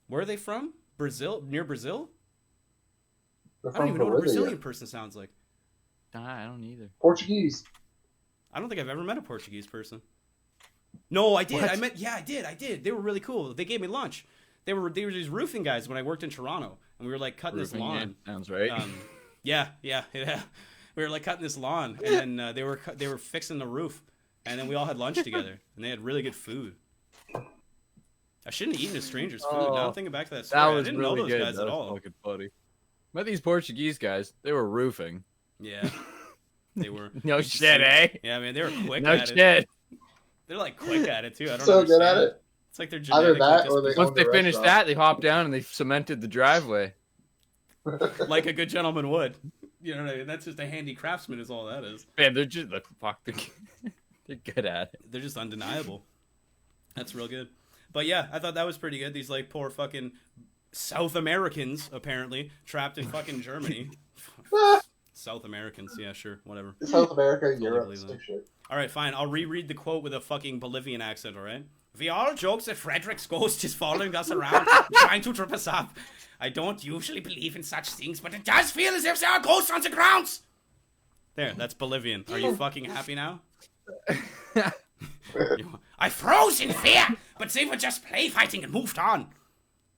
Where are they from? Brazil? Near Brazil? I don't even know what a Brazilian person sounds like. I don't either. Portuguese. I don't think I've ever met a Portuguese person. No, I did. What? I did. They were really cool. They gave me lunch. They were these roofing guys when I worked in Toronto, and we were like cutting this lawn. Yeah, sounds right. Yeah. We were like cutting this lawn, and then they were fixing the roof, and then we all had lunch together, and they had really good food. I shouldn't have eaten a stranger's food. Now I'm thinking back to that story. I didn't know those guys at all. Fucking funny. Met these Portuguese guys. They were roofing. Yeah, they were. No shit, eh? Yeah, man, they were quick no at shit. it. They're like quick at it too. I don't so understand. good at it. It's like they're Either genetically that or they Once they finished that, they hopped down and they cemented the driveway. like a good gentleman would. You know what I mean? That's just a handy craftsman is all that is. Man, they're just they're good at it. They're just undeniable. That's real good. But yeah, I thought that was pretty good. These like poor fucking South Americans, apparently, trapped in fucking Germany. South Americans, yeah, sure, whatever. South America, Europe, shit. All right, fine. I'll reread the quote with a fucking Bolivian accent, all right? We all joke that Frederick's ghost is following us around, trying to trip us up. I don't usually believe in such things, but it does feel as if there are ghosts on the grounds. There, that's Bolivian. Are you fucking happy now? I froze in fear, but they were just play fighting and moved on.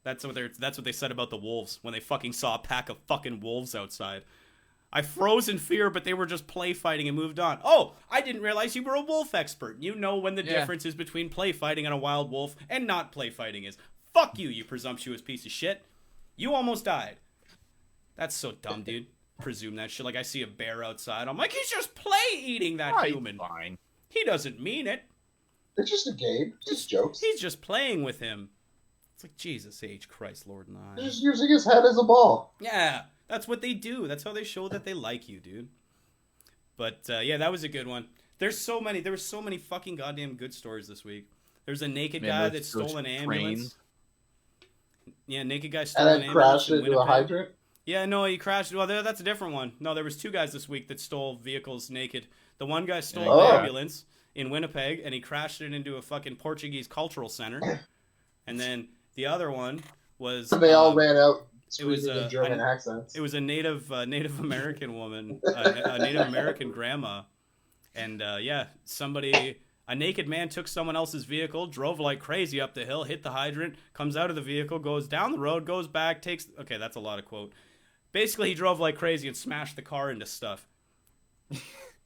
That's what they said about the wolves when they fucking saw a pack of fucking wolves outside. I froze in fear, but they were just play fighting and moved on. Oh, I didn't realize you were a wolf expert. You know when the difference is between play fighting on a wild wolf and not play fighting is. Fuck you, you presumptuous piece of shit. You almost died. That's so dumb, dude. Presume that shit. Like I see a bear outside. I'm like, he's just play eating that human. Fine. He doesn't mean it. It's just a game. It's just jokes. He's just playing with him. It's like, Jesus H. Christ, Lord and I. He's just using his head as a ball. Yeah, that's what they do. That's how they show that they like you, dude. But, yeah, that was a good one. There were so many fucking goddamn good stories this week. There's a naked guy that stole an ambulance. Yeah, naked guy stole an ambulance. And then crashed into a hydrant? Yeah, no, he crashed. Well, that's a different one. No, there was 2 guys this week that stole vehicles naked. The one guy stole an ambulance in Winnipeg, and he crashed it into a fucking Portuguese cultural center. And then the other one was... They all ran out it was in German accents. It was a Native American woman, a Native American grandma. And, a naked man took someone else's vehicle, drove like crazy up the hill, hit the hydrant, comes out of the vehicle, goes down the road, goes back, takes... Okay, that's a lot of quote. Basically, he drove like crazy and smashed the car into stuff. It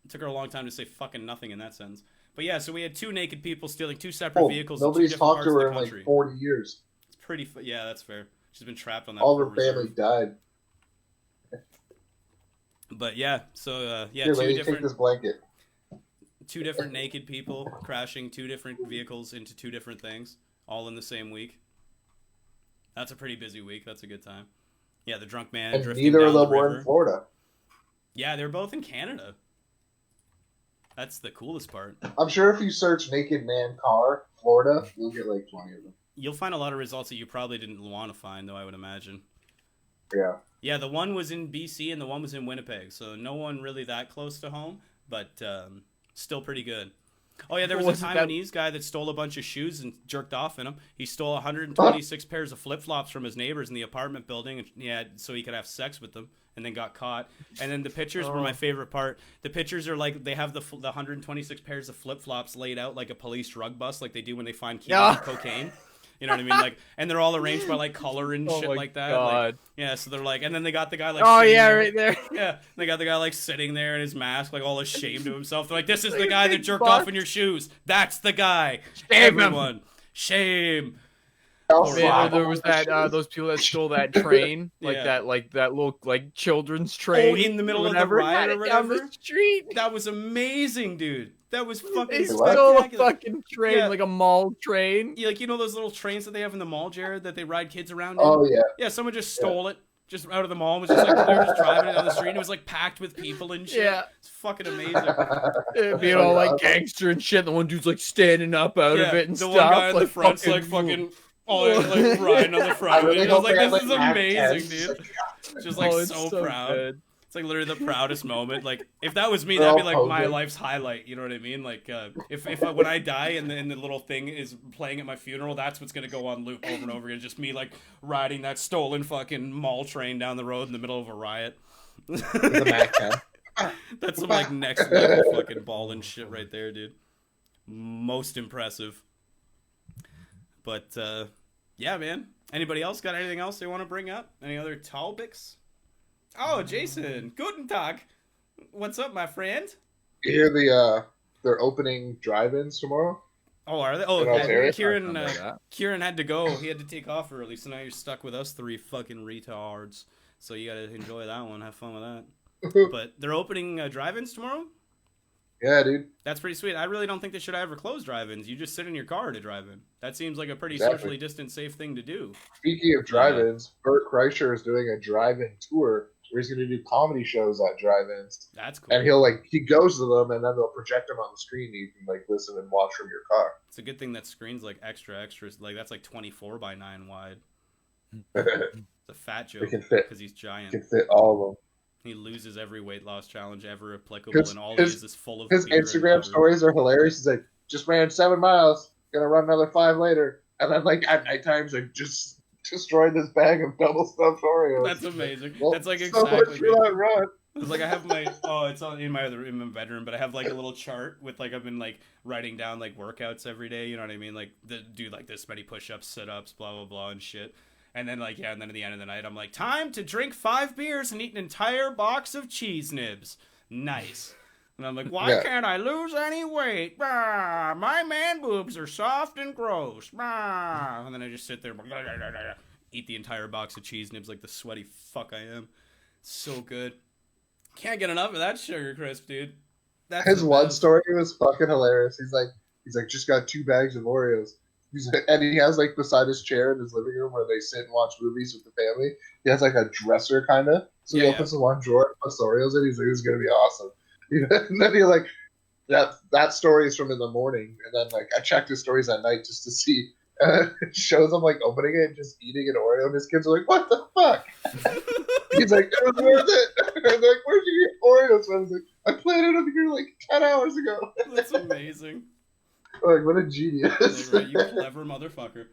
took her a long time to say fucking nothing in that sentence. But yeah, so we had 2 naked people stealing 2 separate vehicles. Nobody's in 2 different talked to her in parts of the like country. 40 years. It's pretty... Yeah, that's fair. She's been trapped on that. All of her family died. But yeah, so Here, lady, take this blanket. 2 different naked people crashing 2 different vehicles into 2 different things, all in the same week. That's a pretty busy week. That's a good time. Yeah, the drunk man and drifting neither down of the them were river. in Florida. Yeah, they're both in Canada. That's the coolest part. I'm sure if you search naked man car, Florida, you'll get like 20 of them. You'll find a lot of results that you probably didn't want to find, though, I would imagine. Yeah. Yeah, the one was in BC and the one was in Winnipeg, so no one really that close to home, but still pretty good. Oh, yeah, there was a Taiwanese guy that stole a bunch of shoes and jerked off in them. He stole 126 pairs of flip-flops from his neighbors in the apartment building, so he could have sex with them, and then got caught. And then the pictures were my favorite part. The pictures are like, they have the 126 pairs of flip-flops laid out like a police drug bust, like they do when they find kilos of cocaine. You know what I mean? Like, and they're all arranged by like color and shit like that. Like, yeah, so they're like, and then they got the guy like. Oh yeah, right there. Yeah, they got the guy like sitting there in his mask, like all ashamed of himself. They're like, "This is the guy that jerked off in your shoes. That's the guy." Shame everyone. Shame. Man, there was that those people that stole that train, like that little like children's train. Oh, in the middle of the riot or whatever. Down the street. That was amazing, dude. That was fucking They spectacular. stole a fucking train, like a mall train. Yeah, like, you know those little trains that they have in the mall, Jarrod, that they ride kids around in? Oh, yeah. Yeah, someone just stole it, just out of the mall. It was just like, they were just driving it down the street, and it was like packed with people and shit. Yeah. It's fucking amazing. Being all like gangster and shit. The one dude's like standing up out of it and the stuff. The one guy in like, the front's like fucking... Oh, like riding on the front of it. I was like, this is amazing, dude. Just like so proud. Good. It's like literally the proudest moment. Like, if that was me, that'd be like my life's highlight. You know what I mean? Like, if when I die and the little thing is playing at my funeral, that's what's gonna go on loop over and over again. Just me like riding that stolen fucking mall train down the road in the middle of a riot. That's some like next level fucking ball and shit right there, dude. Most impressive. But yeah, man. Anybody else got anything else they want to bring up? Any other topics? Oh, Jason, guten Tag. What's up, my friend? You hear they're opening drive-ins tomorrow? Oh, are they? Oh, Keiryn had to go. He had to take off early, so now you're stuck with us 3 fucking retards. So you gotta enjoy that one. Have fun with that. But they're opening drive-ins tomorrow? Yeah, dude. That's pretty sweet. I really don't think they should ever close drive-ins. You just sit in your car to drive in. That seems like a pretty socially distant, safe thing to do. Speaking of drive-ins, Bert Kreischer is doing a drive-in tour where he's going to do comedy shows at drive-ins. That's cool. And he goes to them, and then they'll project them on the screen. You can like listen and watch from your car. It's a good thing that screen's like extra. Like that's like 24 by 9 wide. It's a fat joke because he's giant. Can fit all of them. He loses every weight loss challenge ever applicable, and all he is full of. His Instagram stories are hilarious. He's like, just ran 7 miles, gonna run another 5 later, and then like at night times, like just destroyed this bag of double stuffed Oreos. That's amazing. Well, that's like so exactly. Much for that run. It's like I have my it's in my bedroom, but I have like a little chart with like I've been like writing down like workouts every day. You know what I mean? Like do like this many push-ups, sit-ups, blah blah blah, and shit. And then like and then at the end of the night, I'm like, time to drink 5 beers and eat an entire box of cheese nibs. Nice. And I'm like, why can't I lose any weight? Ah, my man boobs are soft and gross. Ah. And then I just sit there, eat the entire box of cheese nibs like the sweaty fuck I am. So good. Can't get enough of that sugar crisp, dude. That's his one story was fucking hilarious. He's like, just got 2 bags of Oreos. And he has like beside his chair in his living room where they sit and watch movies with the family. He has like a dresser kind of. So he opens the one drawer, puts the Oreos in. He's like, "This is gonna be awesome." And then he like that story is from in the morning, and then like I checked his stories at night just to see And it shows him like opening it and just eating an Oreo, and his kids are like, "What the fuck?" He's like, "It was worth it." And they're like, "Where'd you get Oreos?" So I was like, "I planted them here like 10 hours ago." That's amazing. Like, what a genius! Right, you clever motherfucker.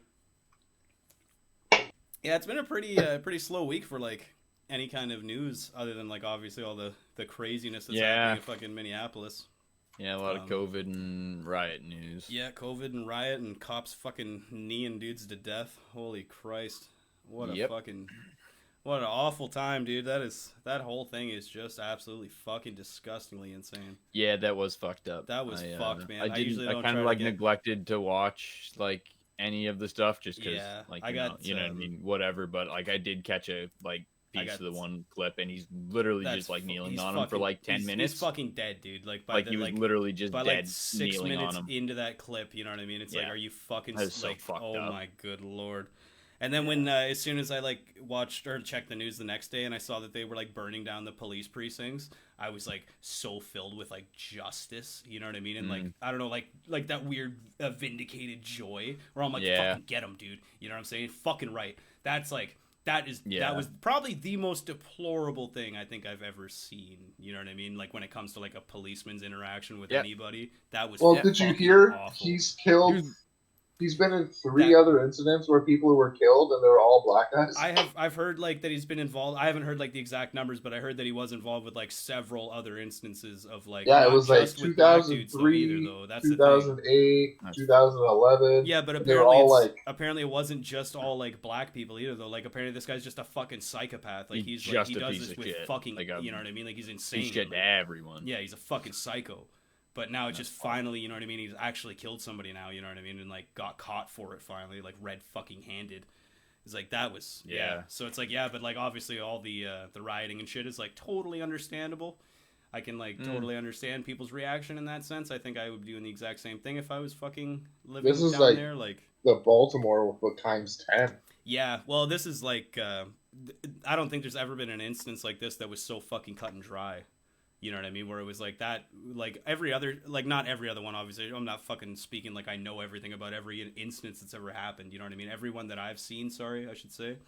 Yeah, it's been a pretty slow week for like any kind of news other than like obviously all the craziness that's happening in fucking Minneapolis. Yeah, a lot of COVID and riot news. Yeah, COVID and riot and cops fucking kneeing dudes to death. Holy Christ. What an awful time, dude. That whole thing is just absolutely fucking disgustingly insane. Yeah, that was fucked up. That was fucked, man. I kind of like neglected to watch like any of the stuff just because like you know what I mean, whatever, but like I did catch a like piece of the one clip, and he's literally just like kneeling on him for like 10 minutes. He's fucking dead, dude. Like he was literally just dead, like 6 kneeling minutes on him. into that clip, you know what I mean? It's like, are you fucking like, so fucked oh up. my good lord. And then when as soon as I like watched or checked the news the next day and I saw that they were like burning down the police precincts, I was like so filled with like justice, you know what I mean? And like I don't know, like that weird vindicated joy where I'm like, fucking get him, dude. You know what I'm saying? Fucking right. That's like that was probably the most deplorable thing I think I've ever seen. You know what I mean? Like when it comes to like a policeman's interaction with anybody, that was did you hear awful. He's killed? He's been in 3 other incidents where people were killed, and they were all black guys. I've heard like that he's been involved. I haven't heard like the exact numbers, but I heard that he was involved with like several other instances of like it was like 2003, though. That's 2008, 2011. Yeah, but apparently it wasn't just all like black people either, though. Like apparently this guy's just a fucking psychopath. Like he does this with fucking, you know what I mean? Like he's insane. He's shit to everyone. Yeah, he's a fucking psycho. But now it just finally, you know what I mean? He's actually killed somebody now, you know what I mean? And like got caught for it finally, like red fucking handed. It's like that was So it's like but like obviously all the rioting and shit is like totally understandable. I can like totally understand people's reaction in that sense. I think I would be doing the exact same thing if I was fucking living down there. Like the Baltimore with times 10. Yeah, well, this is like I don't think there's ever been an instance like this that was so fucking cut and dry. You know what I mean? Where it was like that, like every other, like not every other one, obviously. I'm not fucking speaking like I know everything about every instance that's ever happened. You know what I mean? Everyone that I've seen, I should say,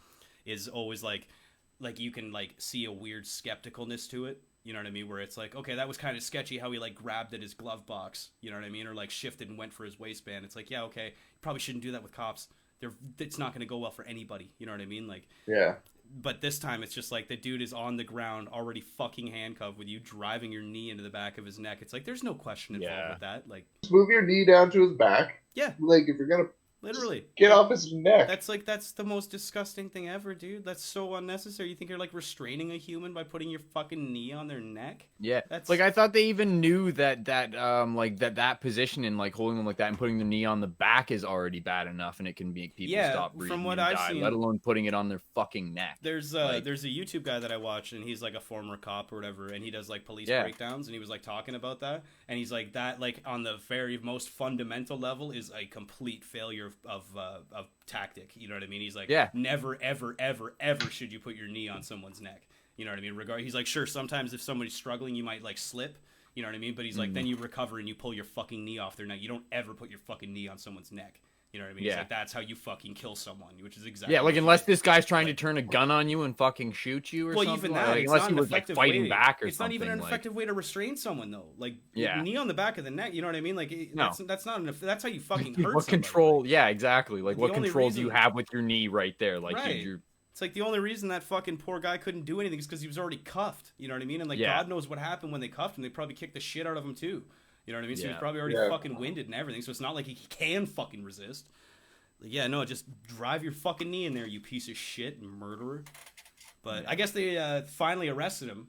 is always like you can like see a weird skepticalness to it. You know what I mean? Where it's like, okay, that was kind of sketchy how he like grabbed at his glove box. You know what I mean? Or like shifted and went for his waistband. It's like, yeah, okay, you probably shouldn't do that with cops. It's not going to go well for anybody. You know what I mean? Like, yeah. But this time it's just like the dude is on the ground already fucking handcuffed with you driving your knee into the back of his neck. It's like there's no question involved with that. Like just move your knee down to his back. Yeah. Like if you're gonna literally get off his neck. That's the most disgusting thing ever, dude. That's so unnecessary. You think you're like restraining a human by putting your fucking knee on their neck? Yeah. That's like I thought they even knew that position and like holding them like that and putting the knee on the back is already bad enough and it can make people stop breathing. From what and I've die, seen, let alone putting it on their fucking neck. There's a YouTube guy that I watch and he's like a former cop or whatever and he does like police breakdowns and he was like talking about that and he's like that like on the very most fundamental level is a complete failure of tactic. You know what I mean? He's like, never, ever, ever, ever should you put your knee on someone's neck. You know what I mean? He's like, sure, sometimes if somebody's struggling, you might like slip. You know what I mean? But he's like, then you recover and you pull your fucking knee off their neck. You don't ever put your fucking knee on someone's neck. You know what I mean? Yeah. It's like, that's how you fucking kill someone, which is exactly. Yeah, like unless this guy's trying to turn a gun on you and fucking shoot you or something. Well, even that, like, unless he was like fighting back or something. It's not even an effective way to restrain someone though. Like knee on the back of the neck. You know what I mean? Like that's not that's how you fucking hurt. What control? Like, yeah, exactly. Like what control do you have with your knee right there? Like you're. It's like the only reason that fucking poor guy couldn't do anything is because he was already cuffed. You know what I mean? And like God knows what happened when they cuffed him. They probably kicked the shit out of him too. You know what I mean? So he was probably already fucking winded and everything. So it's not like he can fucking resist. Like, just drive your fucking knee in there, you piece of shit murderer. But I guess they finally arrested him.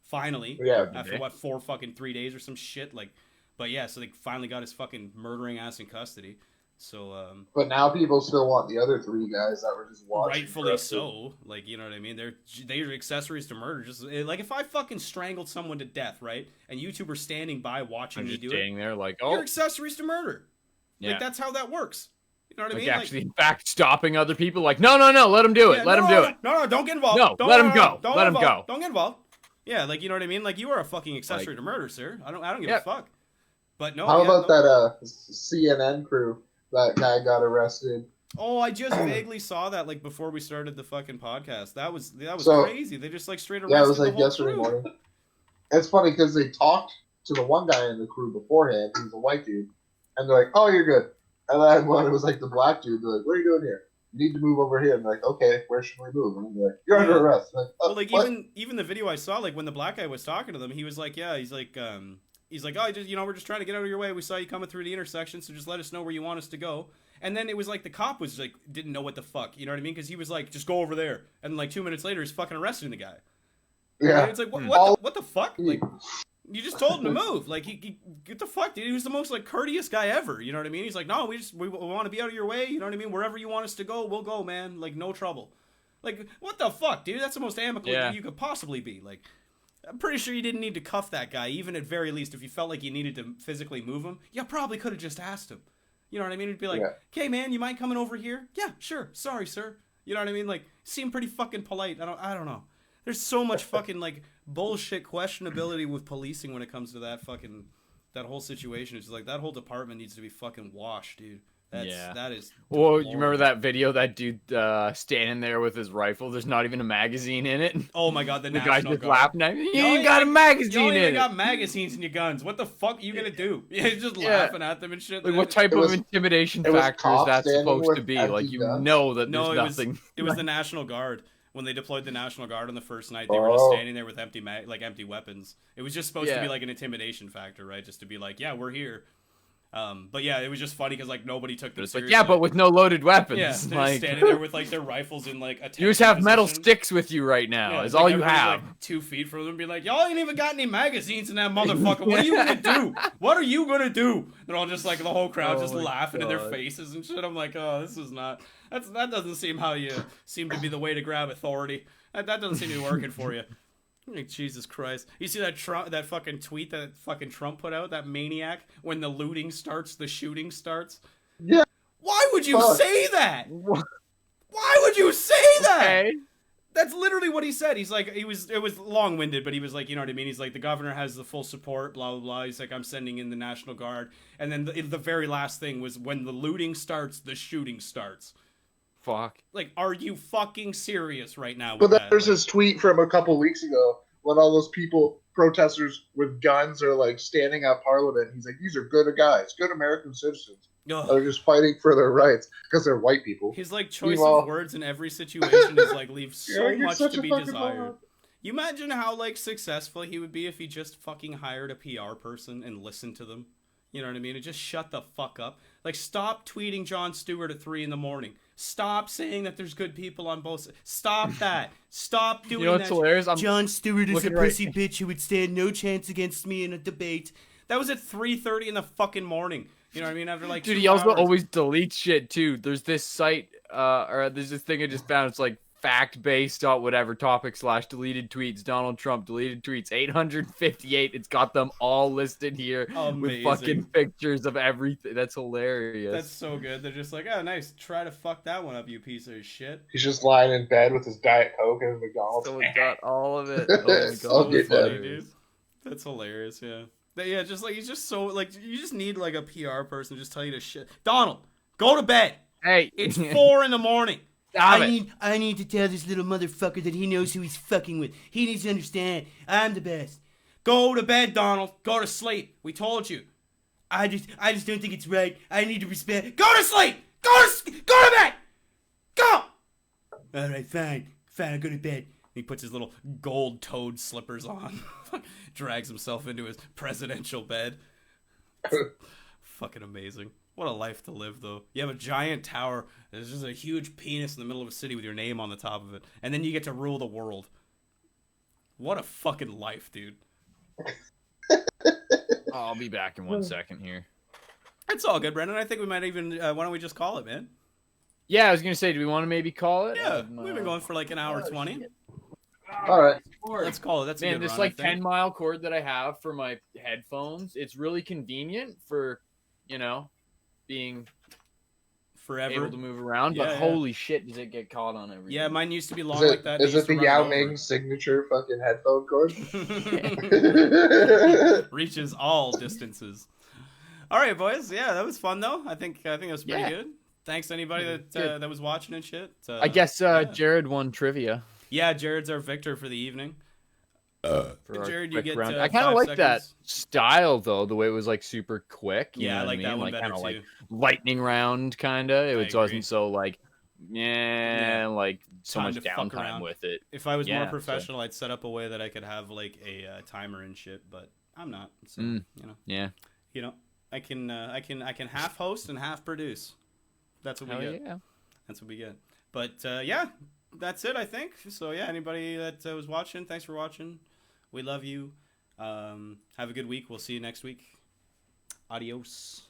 Finally. Yeah. After 3 days or some shit. Like, but so they finally got his fucking murdering ass in custody. So, but now people still want the other 3 guys that were just watching. Rightfully so. Like, you know what I mean? They're accessories to murder. Just like if I fucking strangled someone to death, right? And you two were standing by watching me do it. Standing there like, you're accessories to murder. Yeah. Like that's how that works. You know what I mean? Actually, in fact, stopping other people like, no, let him do it. Let him do it. No, don't get involved. No, let him go. Let him go. Don't get involved. Yeah, like, you know what I mean? Like, you are a fucking accessory to murder, sir. I don't give a fuck. But no. How about that CNN crew that guy got arrested. Oh, I just vaguely saw that like before we started the fucking podcast. That was So, crazy. They just like straight arrested Yeah, it was the like whole yesterday crew. morning. It's funny because they talked to the one guy in the crew beforehand. He was a white dude, and they're like, "Oh, you're good." And then when it was like the black dude, they're like, "What are you doing here? You need to move over here." And they're like, "Okay, where should we move?" And they're like, "You're under arrest." I'm like, Well, like what? even the video I saw, like when the black guy was talking to them, he was like, "Yeah, he's like, oh, we're just trying to get out of your way. We saw you coming through the intersection, so just let us know where you want us to go." And then it was like the cop was like didn't know what the fuck, you know what I mean? Because he was like, "Just go over there," and like 2 minutes later, he's fucking arresting the guy. Yeah, And it's like, what the fuck? Like, you just told him to move. Like, he get the fuck, dude. He was the most like courteous guy ever. You know what I mean? He's like, "No, we want to be out of your way. You know what I mean? Wherever you want us to go, we'll go, man. Like, no trouble." Like, what the fuck, dude? That's the most amicable you could possibly be. Like, I'm pretty sure you didn't need to cuff that guy, even at very least. If you felt like you needed to physically move him, you probably could have just asked him. You know what I mean? It'd be like, "Okay, man, you mind coming over here?" "Yeah, sure. Sorry, sir." You know what I mean? Like, seem pretty fucking polite. I don't know. There's so much fucking like bullshit questionability with policing when it comes to that whole situation. It's like that whole department needs to be fucking washed, dude. That is. Well, you remember that video? That dude standing there with his rifle. There's not even a magazine in it. Oh my god, the guy's National just Guard. laughing at me. You ain't got a magazine You don't in even it. got magazines in your guns. What the fuck are you gonna do? He's just laughing at them and shit. Like, what type of intimidation factor is that supposed to be? Like, you know that there's nothing. It was the National Guard. When they deployed the National Guard on the first night, they were just standing there with empty weapons. It was just supposed to be like an intimidation factor, right? Just to be like, "Yeah, we're here." But yeah, it was just funny because like nobody took them seriously. Like, yeah, but with no loaded weapons. Yeah, they're like, just standing there with like their rifles in like a. You just have metal position. sticks with you right now. Yeah, is like all you have. Like 2 feet from them, be like, "Y'all ain't even got any magazines in that motherfucker. What are you gonna do? What are you gonna do?" They're all just like the whole crowd just laughing in their faces and shit. I'm like, "Oh, this is not. That doesn't seem how you seem to be the way to grab authority. That doesn't seem to be working for you." Like, Jesus Christ. You see that fucking tweet that fucking Trump put out? That maniac? When the looting starts, the shooting starts? Yeah. Why would you say that? Why would you say that? Okay. That's literally what he said. He's like, it was long-winded, but he was like, you know what I mean? He's like, the governor has the full support, blah, blah, blah. He's like, I'm sending in the National Guard. And then the very last thing was, when the looting starts, the shooting starts. Fuck. Like, are you fucking serious right now? But then there's this tweet from a couple weeks ago when all those protesters with guns are like standing at Parliament. He's like, "These are good guys, good American citizens. They're just fighting for their rights because they're white people." His like choice of words in every situation is like leaves so much to be desired. You imagine how like successful he would be if he just fucking hired a PR person and listened to them. You know what I mean? And just shut the fuck up. Like, stop tweeting Jon Stewart at 3 a.m. Stop saying that there's good people on both sides. Stop that. Stop doing that. You know what's hilarious? Jon Stewart is a pussy bitch who would stand no chance against me in a debate. That was at 3:30 in the fucking morning. You know what I mean? After like Dude, 2 he also hours. always deletes shit too. There's this site, or there's this thing I just found. It's like fact-based whatever topic / deleted tweets. Donald Trump deleted tweets 858. It's got them all listed here. Amazing. With fucking pictures of everything. That's hilarious. That's so good. They're just like, "Oh, nice. Try to fuck that one up, you piece of shit." He's just lying in bed with his Diet Coke and his McDonald's. So it got all of it. Oh my god, So good, funny, dude. That's hilarious. Yeah. Yeah, just like he's just so like you just need like a PR person to just tell you to shit. Donald, go to bed. Hey, It's 4 a.m. Stop I need to tell this little motherfucker that he knows who he's fucking with. He needs to understand I'm the best. Go to bed, Donald. Go to sleep. We told you. I just don't think it's right. I need to respect. Go to sleep. Go to bed. Go. All right, fine. I'll go to bed. He puts his little gold toed slippers on. Drags himself into his presidential bed. Fucking amazing. What a life to live, though. You have a giant tower. There's just a huge penis in the middle of a city with your name on the top of it. And then you get to rule the world. What a fucking life, dude. I'll be back in 1 second here. It's all good, Brendan. I think we might even... why don't we just call it, man? Yeah, I was going to say, do we want to maybe call it? Yeah, we've been going for like an hour 20. All right. Let's call it. That's a Man, good this run, like I think. 10-mile cord that I have for my headphones, it's really convenient for, being forever able to move around. But holy shit, does it get caught on everything? Yeah, mine used to be long like that. Is it the Yao Ming signature fucking headphone cord? Reaches all distances. All right, boys. Yeah, that was fun though. I think it was pretty Yeah. good. Thanks to anybody that was watching and shit. I guess Jarrod won trivia. Yeah, Jared's our victor for the evening. Jarrod, you get round. I I kind of like that style though, the way it was like super quick. You know I what like mean? that one better kinda too. like lightning round, kind of. It wasn't so like, like so Time much to fuck downtime around. with it. If I was more Yeah, professional, I'd set up a way that I could have like a timer and shit. But I'm not. So Yeah. I can half host and half produce. That's what we get. Yeah. That's what we get. But that's it, I think. So yeah, anybody that was watching, thanks for watching. We love you. Have a good week. We'll see you next week. Adios.